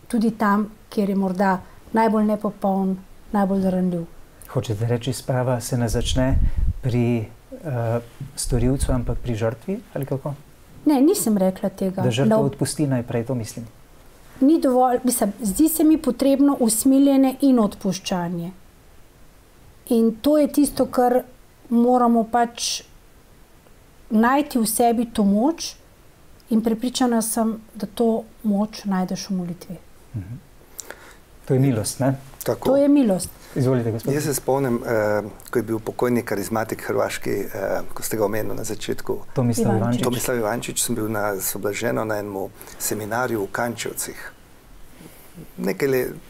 B: tudi tam, kjer je morda najbolj nepopoln, najbolj ranljiv.
A: Hočete reči, sprava se ne začne pri storilcu, ampak pri žrtvi, ali kako?
B: Ne, nisem rekla tega.
A: Da žrtva odpusti najprej, to mislim.
B: Ni dovolj, mislim, zdi se mi potrebno usmiljenje in odpuščanje. In to je tisto, kar moramo pač najti v sebi to moč in prepričana sem, da to moč najdeš v molitvi.
A: To je milost, ne?
C: Tako.
B: To je milost.
A: Izvolite, gospod.
C: Jaz se spomnim, ko je bil pokojni karizmatik hrvaški, ko ste ga omenili na začetku.
A: Tomislav Ivančič.
C: Tomislav Ivančič, sem bil s Blaženo na enem seminarju v Kančevcih. Nekaj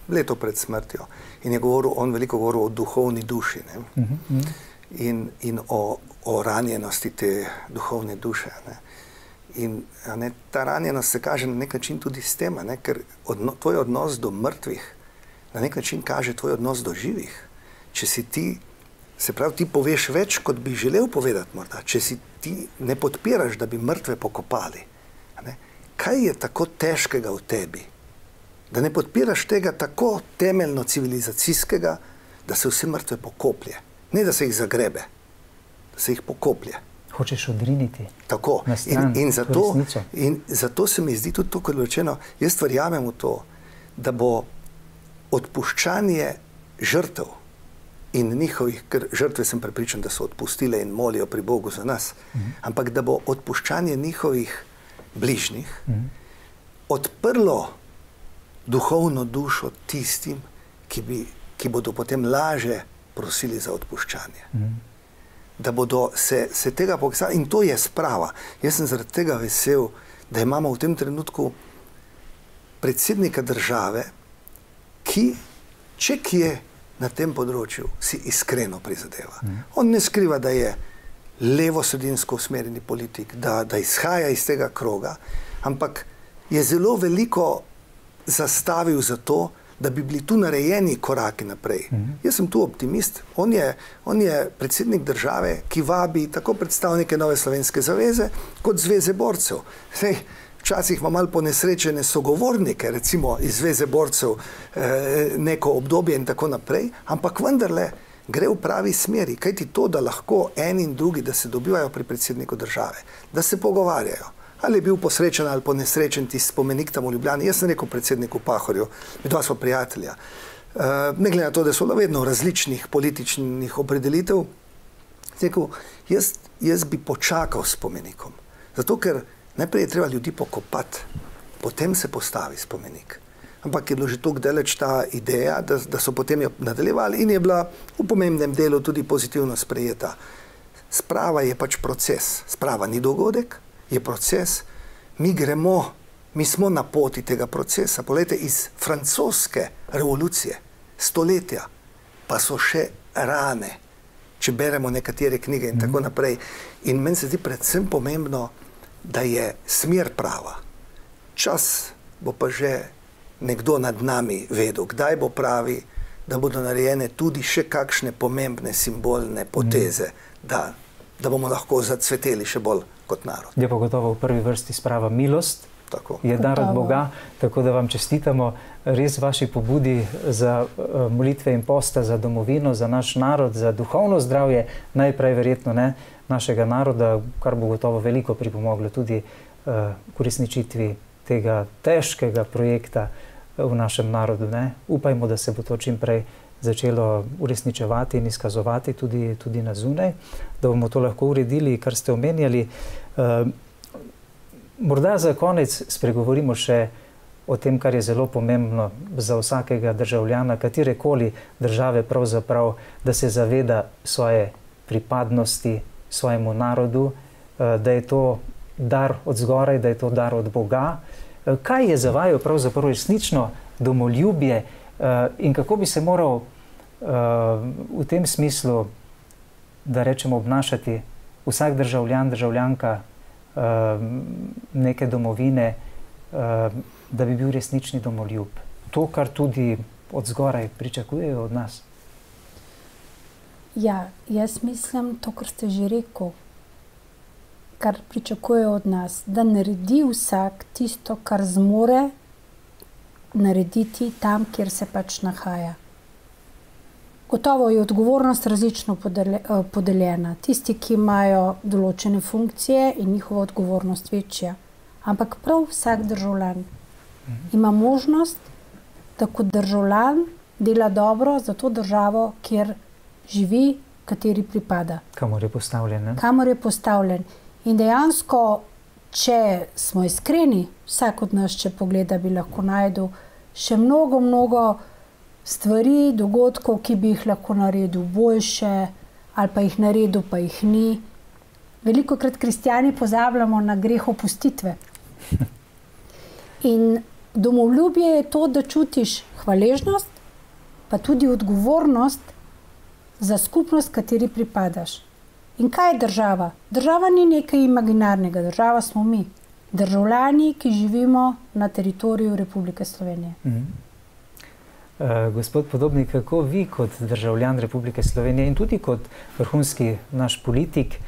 C: leto pred smrtjo. In je govoril, on veliko govoril o duhovni duši, ne? In o ranjenosti te duhovne duše, ne? In ta ranjenost se kaže na nek način tudi s tem, ne? Ker tvoj odnos do mrtvih na nek način kaže tvoj odnos do živih. Če si ti, se pravi, ti poveš več, kot bi želel povedati morda, če si ti ne podpiraš, da bi mrtve pokopali, ne? Kaj je tako težkega v tebi, da ne podpiraš tega tako temeljno civilizacijskega, da se vse mrtve pokoplje, ne da se jih zagrebe, da se jih pokoplje.
A: Hočeš odriniti.
C: Tako.
A: Na stran,
C: in zato se mi zdi tudi to, kot je rečeno, jaz verjamem v to, da bo odpuščanje žrtev in njihovih, ker žrtve sem prepričan, da so odpustile in molijo pri Bogu za nas, ampak da bo odpuščanje njihovih bližnjih odprlo duhovno dušo tistim, ki bodo potem laže prosili za odpuščanje. Da bodo se tega pokazali. In to je sprava. Jaz sem zaradi tega vesel, da imamo v tem trenutku predsednika države, ki, če kje na tem področju, si iskreno prizadeva. On ne skriva, da je levo-sredinsko usmerjeni politik, da izhaja iz tega kroga, ampak je zelo veliko zastavil za to, da bi bili tu narejeni koraki naprej. Jaz sem tu optimist. On je predsednik države, ki vabi tako predstavnike Nove slovenske zaveze, kot Zveze borcev. Včasih ima malo ponesrečene sogovornike, recimo iz Zveze borcev neko obdobje in tako naprej, ampak vendarle gre v pravi smeri. Kajti to, da lahko eni in drugi, da se dobivajo pri predsedniku države, da se pogovarjajo. Ali je bil posrečen ali ponesrečen tisti spomenik tam v Ljubljani. Jaz sem rekel predsedniku Pahorju, mi dva smo prijatelja. Ne glede na to, da so vedno različnih političnih opredelitev, rekel, jaz bi počakal s spomenikom. Zato, ker najprej je treba ljudi pokopati, potem se postavi spomenik. Ampak je bilo že toliko daleč ta ideja, da so potem jo nadaljevali in je bila v pomembnem delu tudi pozitivno sprejeta. Sprava je pač proces. Sprava ni dogodek, je proces. Mi smo na poti tega procesa. Poglejte, iz francoske revolucije, stoletja, pa so še rane, če beremo nekatere knjige in tako naprej. In meni se zdi predvsem pomembno, da je smer prava. Čas bo pa že nekdo nad nami vedel, kdaj bo pravi, da bodo narejene tudi še kakšne pomembne simbolne poteze, da bomo lahko zacveteli še bolj kot narod.
A: Je pa gotovo v prvi vrsti sprava milost,
C: tako.
A: Je dar od Boga, tako da vam čestitamo res vaši pobudi za molitve in posta, za domovino, za naš narod, za duhovno zdravje, najprej verjetno ne, našega naroda, kar bo gotovo veliko pripomoglo tudi k uresničitvi tega težkega projekta v našem narodu. Ne. Upajmo, da se bo to čim prej začelo uresničevati in izkazovati tudi na zunaj, da bomo to lahko uredili, kar ste omenjali. Morda za konec spregovorimo še o tem, kar je zelo pomembno za vsakega državljana, katerekoli države pravzaprav, da se zaveda svoje pripadnosti svojemu narodu, da je to dar od zgoraj, da je to dar od Boga. Kaj je za vaju pravzaprav resnično domoljubje in kako bi se moral v tem smislu, da rečemo, obnašati vsak državljan, državljanka neke domovine, da bi bil resnični domoljub? To, kar tudi od zgoraj pričakujejo od nas.
B: Ja, jaz mislim to, kar ste že rekel, kar pričakujejo od nas, da naredi vsak tisto, kar zmore narediti tam, kjer se pač nahaja. Gotovo je odgovornost različno podeljena. Tisti, ki imajo določene funkcije, je njihova odgovornost večja. Ampak prav vsak državljan ima možnost, da kot državljan dela dobro za to državo, kjer živi, kateri pripada.
A: Kamor je postavljen, ne?
B: Kamor je postavljen. In dejansko, če smo iskreni, vsak od nas, če pogleda, bi lahko najdel še mnogo stvari, dogodkov, ki bi jih lahko naredil boljše, ali pa jih naredil, pa jih ni. Velikokrat kristjani pozabljamo na greh opustitve. In domoljubje je to, da čutiš hvaležnost, pa tudi odgovornost za skupnost, kateri pripadaš. In kaj je država? Država ni nekaj imaginarnega, država smo mi. Državljani, ki živimo na teritoriju Republike Slovenije.
A: Gospod Podobnik, kako vi kot državljan Republike Slovenije in tudi kot vrhunski naš politik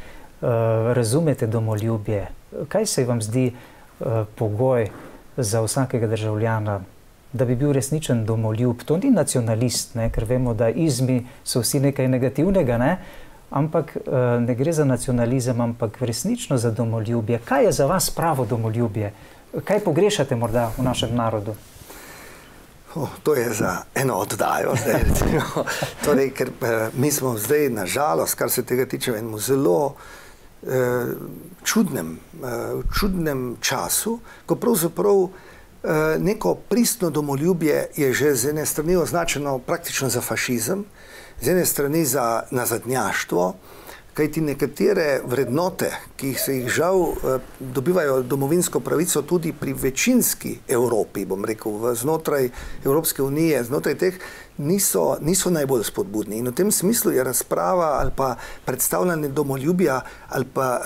A: razumete domoljubje? Kaj se vam zdi pogoj za vsakega državljana, da bi bil resničen domoljub? To ni nacionalist, ne? Ker vemo, da izmi so vsi nekaj negativnega, ne? Ampak ne gre za nacionalizem, ampak resnično za domoljubje. Kaj je za vas pravo domoljubje? Kaj pogrešate morda v našem narodu?
C: To je za eno oddajo zdaj, recimo. Torej, ker mi smo zdaj, na žalost, kar se tega tiče, v enem zelo čudnem času, ko pravzaprav neko pristno domoljubje je že z ene strani označeno praktično za fašizem, z ene strani za nazadnjaštvo, kajti nekatere vrednote, ki se jih žal dobivajo domovinsko pravico tudi pri večinski Evropi, bom rekel, znotraj Evropske unije, znotraj teh, niso najbolj spodbudni. In v tem smislu je razprava ali pa predstavljanje domoljubja ali pa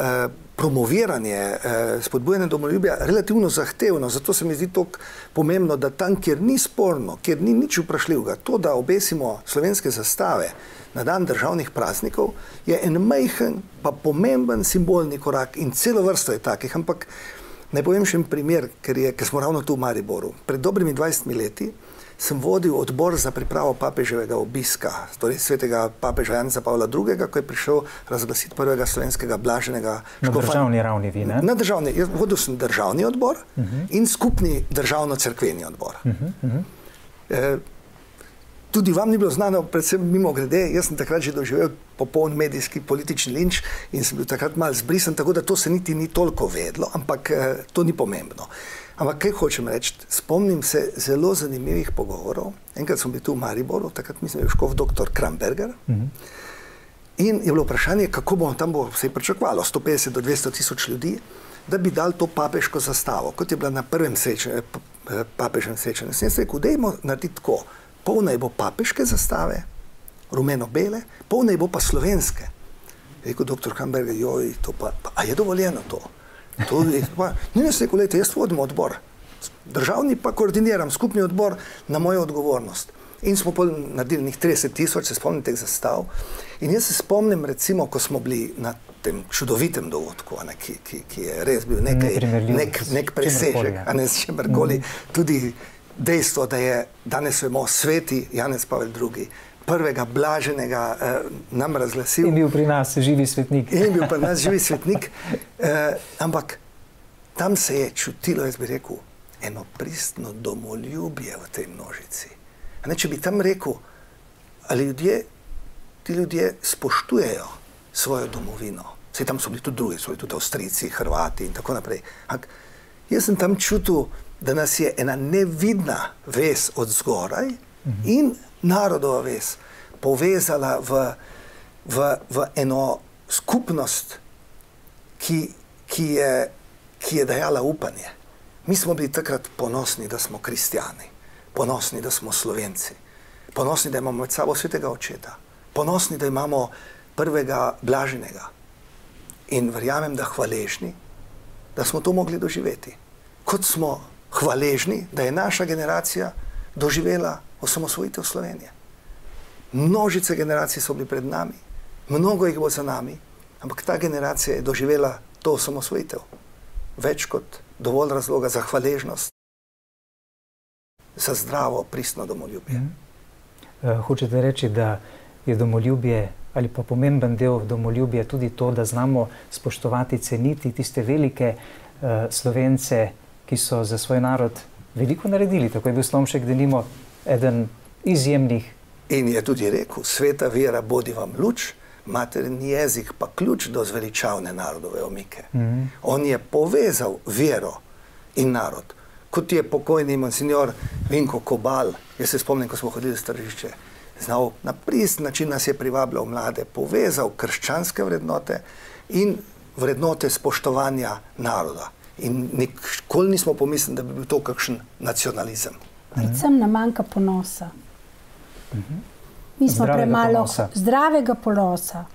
C: promoviranje, spodbujanje domoljubja relativno zahtevno. Zato se mi zdi to pomembno, da tam, kjer ni sporno, kjer ni nič vprašljivega, to, da obesimo slovenske zastave na dan državnih praznikov, je en majhen pa pomemben simbolni korak in celo vrsto je takih. Ampak naj povem še en primer, ker smo ravno tu v Mariboru. Pred dobrimi 20 leti sem vodil odbor za pripravo papeževega obiska, torej svetega papeža Janeza Pavla II., ko je prišel razglasiti prvega slovenskega blaženega
A: škofa. Na državni ravni vi, ne?
C: Na državni. Vodil sem državni odbor in skupni državno-cerkveni odbor. Tudi vam ni bilo znano, predvsem mimo grede, jaz sem takrat že doživel popoln medijski politični linč in sem bil takrat malo zbrisan, tako da to se niti ni toliko vedlo, ampak to ni pomembno. Ampak kaj hočem reči, spomnim se zelo zanimivih pogovorov. Enkrat smo bili tu v Mariboru, takrat mislim, je škof dr. Kramberger. In je bilo vprašanje, kako bomo tam se je pričakovalo 150 do 200 tisoč ljudi, da bi dali to papeško zastavo, kot je bila na prvem papežem srečanju. Sem jaz rekel, dajmo narediti tako. Pol naj bo papeške zastave, rumeno-bele, pol naj bo pa slovenske. Je rekel dr. Kramberger, joj, to pa, a je dovoljeno to? Ni jaz rekel, lejte, jaz vodim odbor. Državni pa koordiniram skupni odbor na mojo odgovornost. In smo naredili njih 30 tisoč, se spomnim teh zastav. In jaz se spomnim, recimo, ko smo bili na tem čudovitem dogodku, ki je res bil nek presežek, a ne s čemerkoli, tudi dejstvo, da je danes vemo sveti Janez Pavel II. Prvega blaženega nam razglasil.
A: In bil pri nas živi svetnik.
C: In bil pri nas živi svetnik. Ampak tam se je čutilo, jaz bi rekel, eno pristno domoljubje v tej množici. A ne, če bi tam rekel, ali ti ljudje spoštujejo svojo domovino. Saj tam so bili tudi drugi, so bili tudi Avstrijci, Hrvati in tako naprej. Ampak jaz sem tam čutil, da nas je ena nevidna vez od zgoraj in narodova vez povezala v eno skupnost, ki je dajala upanje. Mi smo bili takrat ponosni, da smo kristjani, ponosni, da smo Slovenci, ponosni, da imamo med sabo svetega očeta, ponosni, da imamo prvega blaženega in verjamem, da hvaležni, da smo to mogli doživeti. Kot smo hvaležni, da je naša generacija doživela osamosvojitev Slovenije. Množice generacij so bili pred nami, mnogo jih bo za nami, ampak ta generacija je doživela to osamosvojitev. Več kot dovolj razloga za hvaležnost, za zdravo, pristno domoljubje.
A: Hočete reči, da je domoljubje ali pa pomemben del domoljubja tudi to, da znamo spoštovati, ceniti tiste velike Slovence, ki so za svoj narod veliko naredili. Tako je bil Slomšek denimo eden izjemnih.
C: In je tudi rekel, sveta vera bodi vam luč, materni jezik pa ključ do zveličavne narodove omike. On je povezal vero in narod. kot je pokojni monsignor Vinko Kobal, jaz se spomnim, ko smo hodili v Tržišče, znal na prist način nas je privabljal mlade, povezal krščanske vrednote in vrednote spoštovanja naroda. In nikoli nismo pomislili, da bi bil to kakšen nacionalizem.
B: Predvsem nam manjka ponosa. Mi smo premalo zdravega ponosa,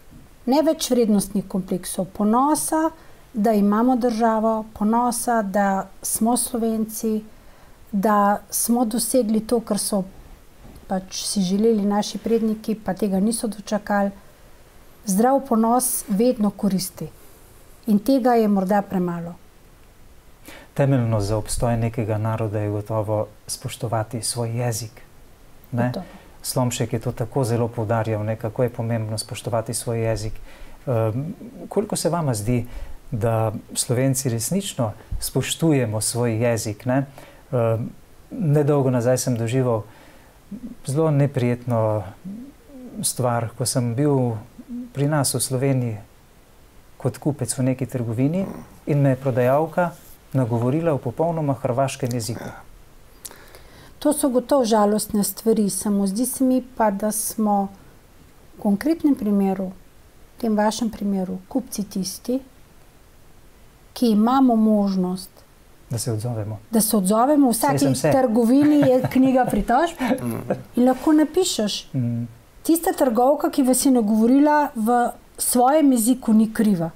B: ne več vrednostnih kompleksov, ponosa, da imamo državo, ponosa, da smo Slovenci, da smo dosegli to, kar so pač si želeli naši predniki, pa tega niso dočakali. Zdrav ponos vedno koristi. In tega je morda premalo.
A: Temeljno za obstoj nekega naroda je gotovo spoštovati svoj jezik. Slomšek je to tako zelo poudarjal, kako je pomembno spoštovati svoj jezik. Koliko se vama zdi, da Slovenci resnično spoštujemo svoj jezik? Nedolgo nazaj sem doživel zelo neprijetno stvar, ko sem bil pri nas v Sloveniji kot kupec v neki trgovini in me je prodajalka nagovorila v popolnoma hrvaškem jeziku.
B: To so gotovo žalostne stvari, samo zdi se mi pa, da smo v konkretnem primeru, v tem vašem primeru, kupci tisti, ki imamo možnost,
A: da se odzovemo.
B: Da se odzovemo. V vsaki trgovini je knjiga pritožb in lahko napišeš. Tista trgovka, ki vas je nagovorila, v svojem jeziku ni kriva.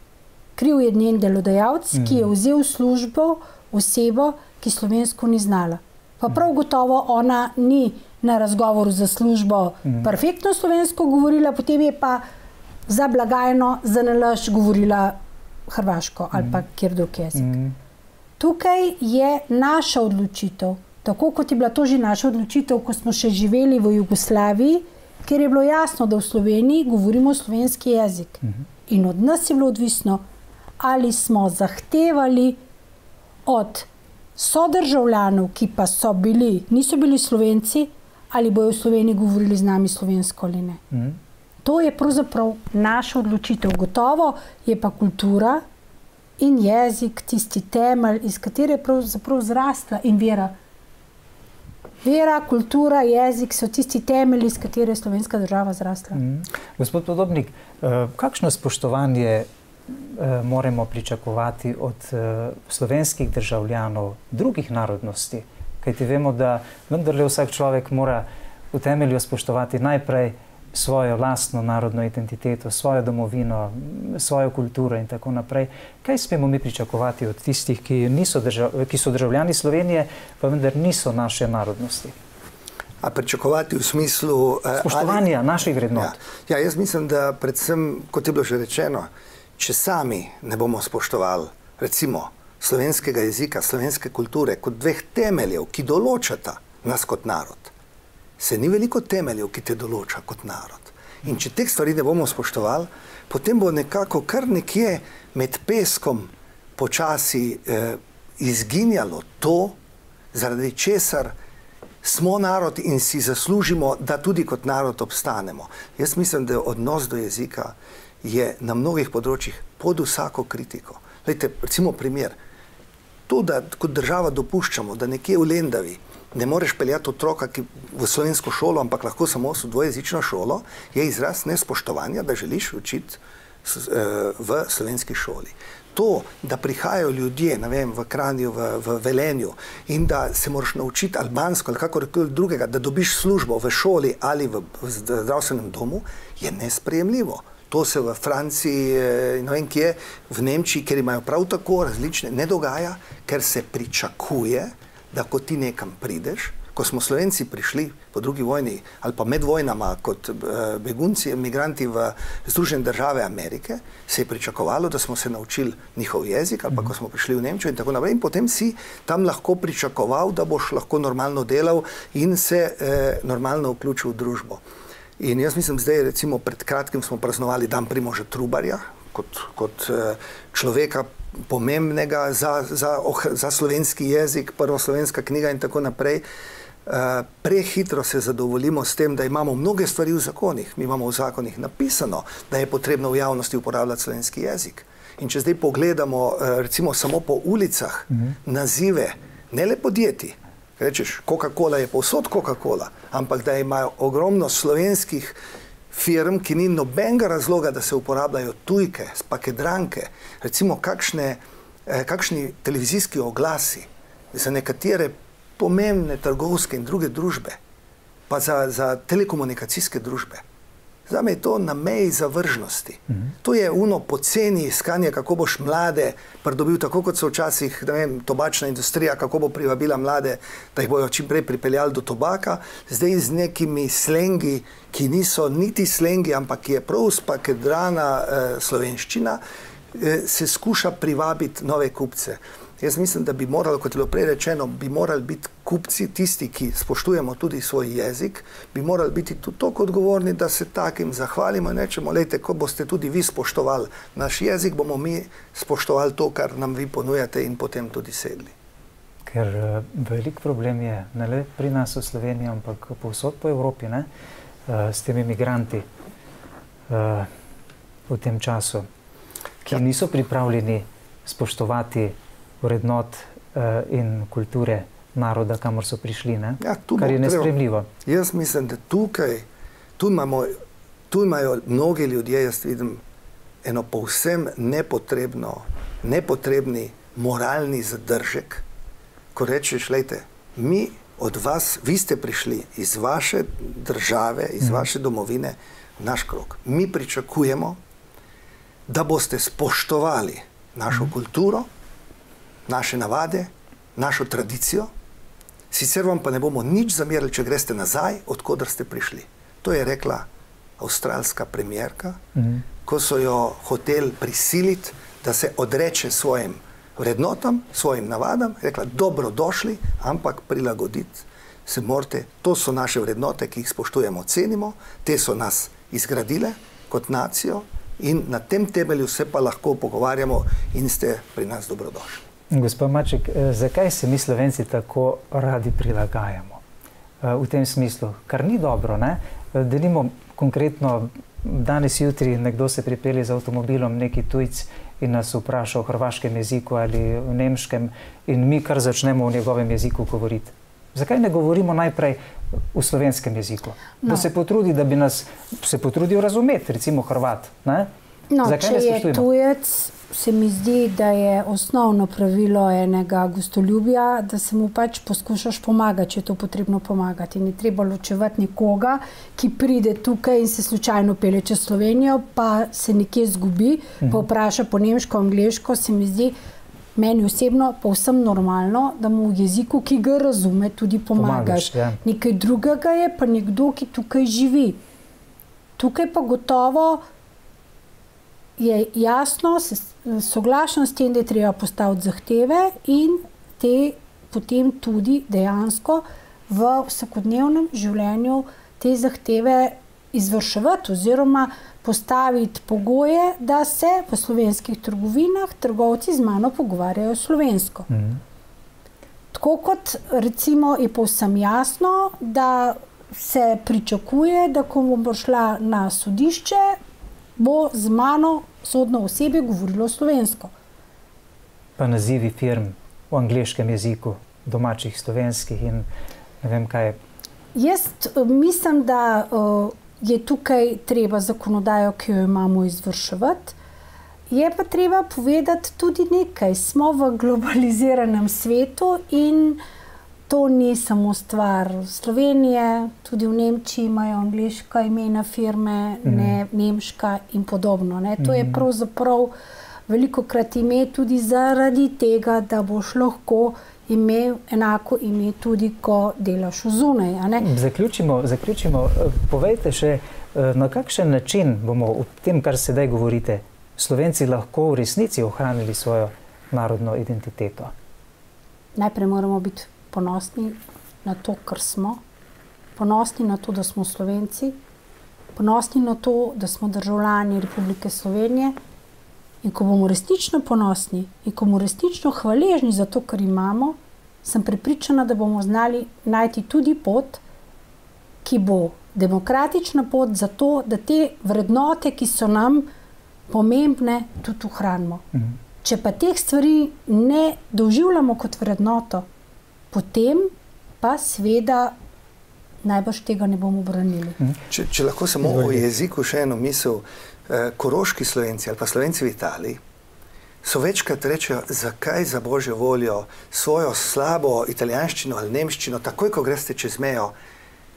B: Kriv je njen delodajalec, ki je vzel v službo osebo, ki slovensko ni znala. Pa prav gotovo ona ni na razgovoru za službo perfektno slovensko govorila, potem je pa za blagajno, za nalašč govorila hrvaško ali pa kjer drug jezik. Tukaj je naša odločitev, tako kot je bila to že naša odločitev, ko smo še živeli v Jugoslaviji, kjer je bilo jasno, da v Sloveniji govorimo slovenski jezik. In od nas je bilo odvisno, ali smo zahtevali od sodržavljanov, ki pa niso bili Slovenci, ali bojo v Sloveniji govorili z nami slovensko ali ne. To je pravzaprav naša odločitev. Gotovo je pa kultura in jezik tisti temelj, iz katere je pravzaprav zrasla in vera. Vera, kultura, jezik so tisti temelji, iz katere je slovenska država zrasla.
A: Gospod Podobnik, kakšno spoštovanje moramo pričakovati od slovenskih državljanov drugih narodnosti? Kajti vemo, da vendarle vsak človek mora v temelju spoštovati najprej svojo lastno narodno identiteto, svojo domovino, svojo kulturo in tako naprej. Kaj smemo mi pričakovati od tistih, ki so državljani Slovenije, pa vendar niso naše narodnosti?
C: A pričakovati v smislu
A: spoštovanja naših vrednot?
C: Ja, jaz mislim, da predvsem, kot je bilo že rečeno, če sami ne bomo spoštovali, recimo, slovenskega jezika, slovenske kulture, kot dveh temeljev, ki določata nas kot narod, se ni veliko temeljev, ki te določa kot narod. In če teh stvari ne bomo spoštovali, potem bo nekako kar nekje med peskom počasi izginjalo to, zaradi česar smo narod in si zaslužimo, da tudi kot narod obstanemo. Jaz mislim, da odnos do jezika je na mnogih področjih pod vsako kritiko. Glejte, recimo primer, to, da kot država dopuščamo, da nekje v Lendavi ne moreš peljati otroka v slovensko šolo, ampak lahko samo v dvojezično šolo, je izraz nespoštovanja, da želiš učiti v slovenski šoli. To, da prihajajo ljudje, ne vem, v Kranju, v Velenju in da se moraš naučiti albansko ali kakorkoli drugega, da dobiš službo v šoli ali v zdravstvenem domu, je nesprejemljivo. To se v Franciji, ne vem kje, v Nemčiji, ker imajo prav tako različne, ne dogaja, ker se pričakuje, da ko ti nekam prideš, ko smo Slovenci prišli po drugi vojni ali pa med vojnama kot begunci, emigranti v Združene države Amerike, se je pričakovalo, da smo se naučili njihov jezik ali pa ko smo prišli v Nemčijo in tako naprej in potem si tam lahko pričakoval, da boš lahko normalno delal in se normalno vključil v družbo. In jaz mislim, zdaj recimo pred kratkim smo praznovali dan Primoža Trubarja kot človeka pomembnega za slovenski jezik, prva slovenska knjiga in tako naprej. Prehitro se zadovoljimo s tem, da imamo mnoge stvari v zakonih. Mi imamo v zakonih napisano, da je potrebno v javnosti uporabljati slovenski jezik. In če zdaj pogledamo recimo samo po ulicah nazive ne le podjetij. Rečeš, Coca-Cola je povsod Coca-Cola, ampak da imajo ogromno slovenskih firm, ki ni nobenega razloga, da se uporabljajo tujke, spakedranke, recimo kakšni televizijski oglasi za nekatere pomembne trgovske in druge družbe, pa za telekomunikacijske družbe. Zame je to na meji zavržnosti. To je poceni iskanje, kako boš mlade pridobil, tako kot so včasih, ne vem, tobačna industrija, kako bo privabila mlade, da jih bojo čim prej pripeljali do tobaka, zdaj z nekimi slengi, ki niso niti slengi, ampak je prav spakedrana slovenščina, se skuša privabiti nove kupce. Jaz mislim, da bi morali, kot je bilo prej rečeno, bi morali biti kupci, tisti, ki spoštujemo tudi svoj jezik, bi morali biti tudi toliko odgovorni, da se takim zahvalimo in rečemo, lejte, ko boste tudi vi spoštovali naš jezik, bomo mi spoštovali to, kar nam vi ponujate in potem tudi sedli.
A: Ker velik problem je, ne le pri nas v Sloveniji, ampak povsod po Evropi, ne, s temi migranti v tem času, ki niso pripravljeni spoštovati vrednot in kulture naroda, kamor so prišli, ne?
C: Ja,
A: kar je nesprejemljivo.
C: Jaz mislim, da tu imajo mnogi ljudje, jaz vidim, eno povsem nepotrebni moralni zadržek, ko rečeš, lejte, mi od vas, vi ste prišli iz vaše države, iz vaše domovine, v naš krog. Mi pričakujemo, da boste spoštovali našo kulturo, naše navade, našo tradicijo, sicer vam pa ne bomo nič zamerili, če greste nazaj, odkudar ste prišli. To je rekla avstralska premierka, ko so jo hoteli prisiliti, da se odreče svojim vrednotam, svojim navadam, rekla, dobrodošli, ampak prilagoditi se morate. To so naše vrednote, ki jih spoštujemo, cenimo, te so nas izgradile kot nacijo in na tem temelju se pa lahko pogovarjamo in ste pri nas dobrodošli.
A: Gospod Maček, zakaj se mi Slovenci tako radi prilagajamo? V tem smislu, kar ni dobro, ne? Delimo konkretno, danes jutri nekdo se pripelje z avtomobilom, neki tujc in nas vpraša v hrvaškem jeziku ali v nemškem in mi kar začnemo v njegovem jeziku govoriti. Zakaj ne govorimo najprej v slovenskem jeziku? No. Da se potrudi, da bi nas se potrudil razumeti, recimo Hrvat, ne?
B: No, če je tujec, se mi zdi, da je osnovno pravilo enega gostoljubja, da se mu pač poskušaš pomagati, če je to potrebno pomagati. Ni treba ločevati nekoga, ki pride tukaj in se slučajno pelje čez Slovenijo, pa se nekje zgubi, pa vpraša po nemško, angleško, se mi zdi, meni osebno povsem normalno, da mu v jeziku, ki ga razume, tudi pomagaš. Ja. Nekaj drugega je pa nekdo, ki tukaj živi. Tukaj pa gotovo je jasno, soglašam s tem, da je treba postaviti zahteve in te potem tudi dejansko v vsakodnevnem življenju te zahteve izvrševati oziroma postaviti pogoje, da se v slovenskih trgovinah trgovci z mano pogovarjajo slovensko. Tako kot recimo je povsem jasno, da se pričakuje, da ko bom šla na sodišče, bo z mano sodno osebje govorilo slovensko.
A: Pa nazivi firm v angleškem jeziku, domačih, slovenskih in ne vem kaj.
B: Jaz mislim, da je tukaj treba zakonodajo, ki jo imamo, izvrševati. Je pa treba povedati tudi nekaj. Smo v globaliziranem svetu in to ni samo stvar Slovenije, tudi v Nemčiji imajo angleška imena firme, ne nemška in podobno. Ne. To je pravzaprav velikokrat ime tudi zaradi tega, da boš lahko imel enako ime tudi, ko delaš v zunaj.
A: Zaključimo. Povejte še, na kakšen način bomo v tem, kar sedaj govorite, Slovenci lahko v resnici ohranili svojo narodno identiteto?
B: Najprej moramo biti ponosni na to, kar smo, ponosni na to, da smo Slovenci, ponosni na to, da smo državljani Republike Slovenije in ko bomo resnično ponosni in ko bomo resnično hvaležni za to, kar imamo, sem prepričana, da bomo znali najti tudi pot, ki bo demokratična pot za to, da te vrednote, ki so nam pomembne, tudi ohranimo. Če pa teh stvari ne doživljamo kot vrednoto, potem pa seveda najbrž tega ne bomo branili.
C: Če lahko samo o jeziku še eno misel, koroški Slovenci ali pa Slovenci v Italiji so večkrat rečejo, zakaj za božjo voljo svojo slabo italijanščino ali nemščino, takoj ko greste čez mejo,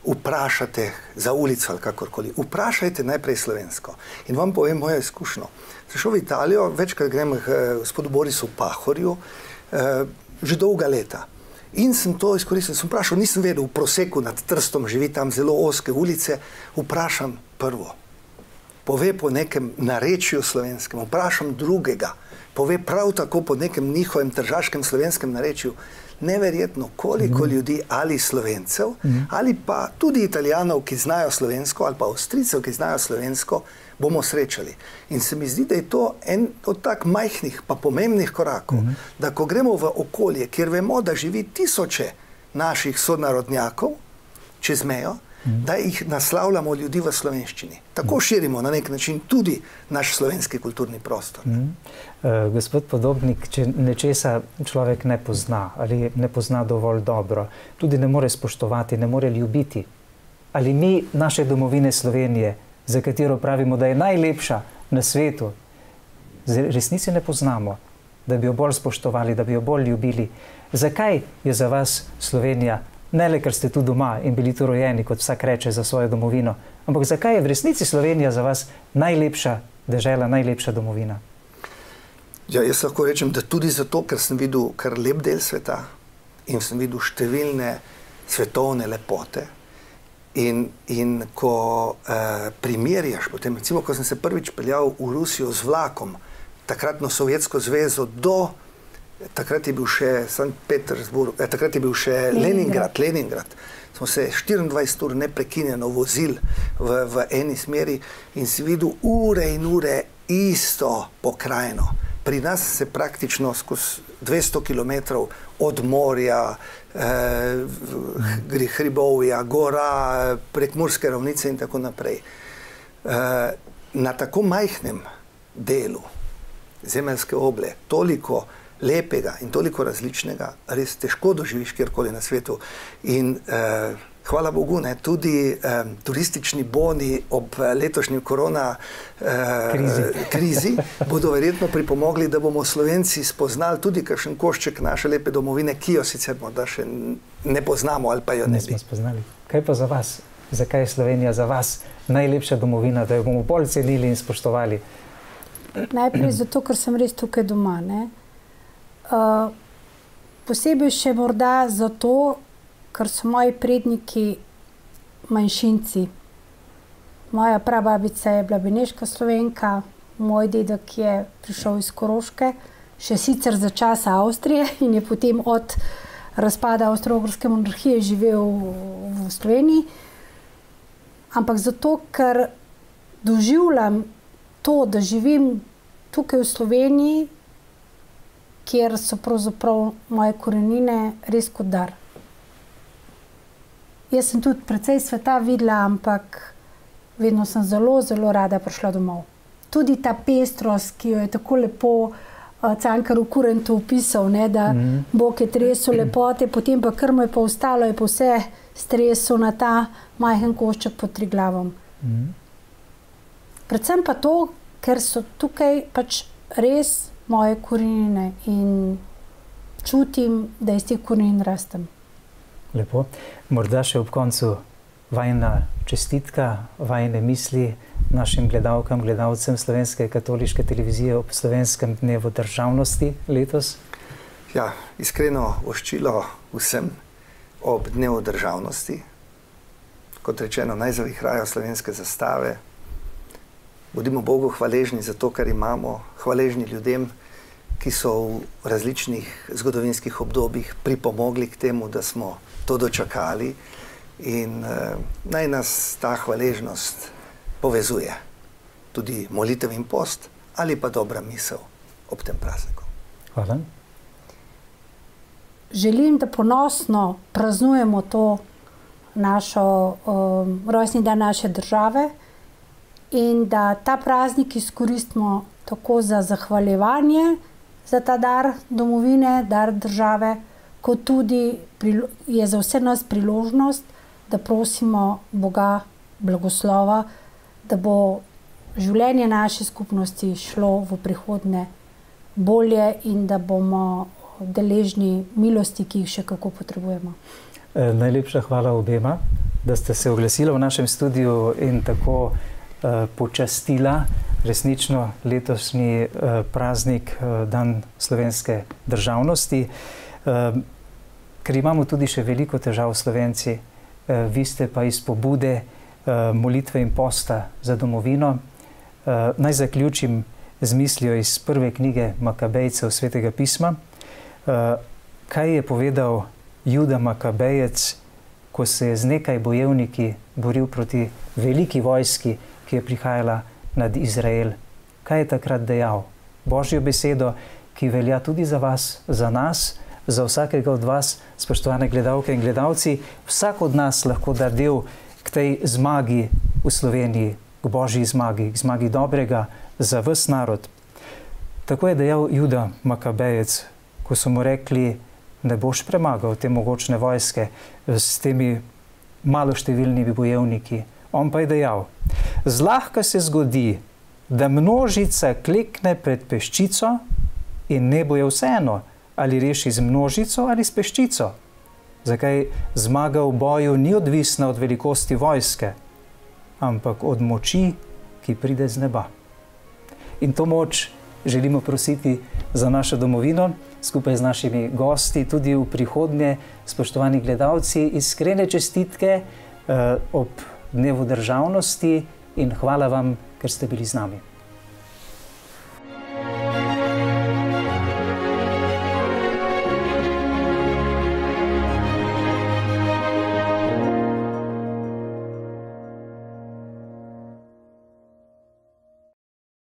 C: vprašate za ulico ali kakorkoli. Vprašajte najprej slovensko. In vam povem mojo izkušnjo. Sem šel v Italijo, večkrat grem k gospodu Borisu Pahorju, že dolga leta. In sem to izkoristil, sem vprašal, nisem vedel, v Proseku nad Trstom živi tam zelo ozke ulice, vprašam prvo. Pove po nekem narečju slovenskem, vprašam drugega, pove prav tako po nekem njihovem tržaškem slovenskem narečju. Neverjetno, koliko ljudi ali Slovencev, ali pa tudi Italijanov, ki znajo slovensko, ali pa Avstrijcev, ki znajo slovensko, bomo srečali. In se mi zdi, da je to en od tak majhnih pa pomembnih korakov, da ko gremo v okolje, kjer vemo, da živi tisoče naših sonarodnjakov čez mejo, da jih naslavljamo ljudi v slovenščini. Tako širimo na nek način tudi naš slovenski kulturni prostor.
A: Gospod Podobnik, če nečesa človek ne pozna ali ne pozna dovolj dobro, tudi ne more spoštovati, ne more ljubiti, ali mi naše domovine Slovenije, za katero pravimo, da je najlepša na svetu, resnici ne poznamo, da bi jo bolj spoštovali, da bi jo bolj ljubili. Zakaj je za vas Slovenija, ne le, ker ste tu doma in bili tu rojeni, kot vsak reče za svojo domovino, ampak zakaj je v resnici Slovenija za vas najlepša dežela, najlepša domovina?
C: Ja, jaz lahko rečem, da tudi zato, ker sem videl kar lep del sveta in sem videl številne svetovne lepote. In ko primerjaš, potem, recimo, ko sem se prvič peljal v Rusijo z vlakom, takratno Sovjetsko zvezo do, takrat je bil še Sankt Petersburg, takrat je bil še Leningrad. Smo se 24 ur neprekinjeno vozili v eni smeri in si videl ure in ure isto pokrajino. Pri nas se praktično skozi 200 kilometrov od morja, hribovja, gora, prekmurske ravnice in tako naprej. Na tako majhnem delu zemeljske oble toliko lepega in toliko različnega res težko doživiš kjerkoli na svetu. In hvala Bogu, tudi turistični boni ob letošnji korona krizi bodo verjetno pripomogli, da bomo Slovenci spoznali tudi kakšen košček naše lepe domovine, ki jo sicer morda še ne poznamo ali pa jo ne bi.
A: Nismo spoznali. Kaj pa za vas? Zakaj je Slovenija za vas najlepša domovina, da jo bomo bolj cenili in spoštovali?
B: Najprej zato, ker sem res tukaj doma, ne? Posebej še morda zato, ker so moji predniki manjšinci. Moja prababica je bila beneška Slovenka, moj dedek je prišel iz Koroške, še sicer za časa Avstrije in je potem od razpada Avstro-Ogrske monarhije živel v Sloveniji. Ampak zato, ker doživljam to, da živim tukaj v Sloveniji, kjer so pravzaprav moje korenine res kot dar. Jaz sem tudi precej sveta videla, ampak vedno sem zelo, zelo rada prišla domov. Tudi ta pestrost, ki jo je tako lepo Cankar v Kurentu opisal, ne, da Bog je tresel lepote, potem pa kar mu je pa ostalo, je pa vse stresel na ta majhen košček pod Triglavom. Predvsem pa to, ker so tukaj pač res moje korenine in čutim, da iz teh korenin rastem.
A: Lepo. Morda še ob koncu vajina čestitka, vajine misli našim gledalkam, gledalcem Slovenske katoliške televizije ob Slovenskem dnevu državnosti letos.
C: Ja, iskreno voščilo vsem ob dnevu državnosti. Kot rečeno, naj zavihrajo slovenske zastave. Bodimo Bogu hvaležni za to, kar imamo, hvaležni ljudem, ki so v različnih zgodovinskih obdobjih pripomogli k temu, da smo to dočakali in naj nas ta hvaležnost povezuje. Tudi molitev in post ali pa dobra misel ob tem prazniku.
A: Hvala.
B: Želim, da ponosno praznujemo to našo rojstni dan naše države in da ta praznik izkoristimo tako za zahvaljevanje za ta dar domovine, dar države, kot tudi je za vse nas priložnost, da prosimo Boga blagoslova, da bo življenje naše skupnosti šlo v prihodnje bolje in da bomo deležni milosti, ki jih še kako potrebujemo.
A: Najlepša hvala obema, da ste se oglasila v našem studiu in tako počastila resnično letošnji praznik, dan slovenske državnosti. Ker imamo tudi še veliko težav Slovenci, vi ste pa iz pobude molitve in posta za domovino. Naj zaključim z mislijo iz prve knjige Makabejcev Svetega pisma. Kaj je povedal Juda Makabejec, ko se je z nekaj bojevniki boril proti veliki vojski, ki je prihajala nad Izrael? Kaj je takrat dejal? Božjo besedo, ki velja tudi za vas, za nas, za vsakega od vas, spoštovane gledalke in gledalci. Vsak od nas lahko da del k tej zmagi v Sloveniji, k božji zmagi, k zmagi dobrega za ves narod. Tako je dejal Juda Makabejec, ko so mu rekli, ne boš premagal te mogočne vojske s temi maloštevilnimi bojevniki. On pa je dejal, zlahka se zgodi, da množica klekne pred peščico in ne bo je vseeno, ali reši z množico ali s peščico. Zakaj zmaga v boju ni odvisna od velikosti vojske, ampak od moči, ki pride z neba. In to moč želimo prositi za našo domovino, skupaj z našimi gosti, tudi v prihodnje, spoštovani gledalci, iskrene čestitke ob Dnevu državnosti in hvala vam, ker ste bili z nami.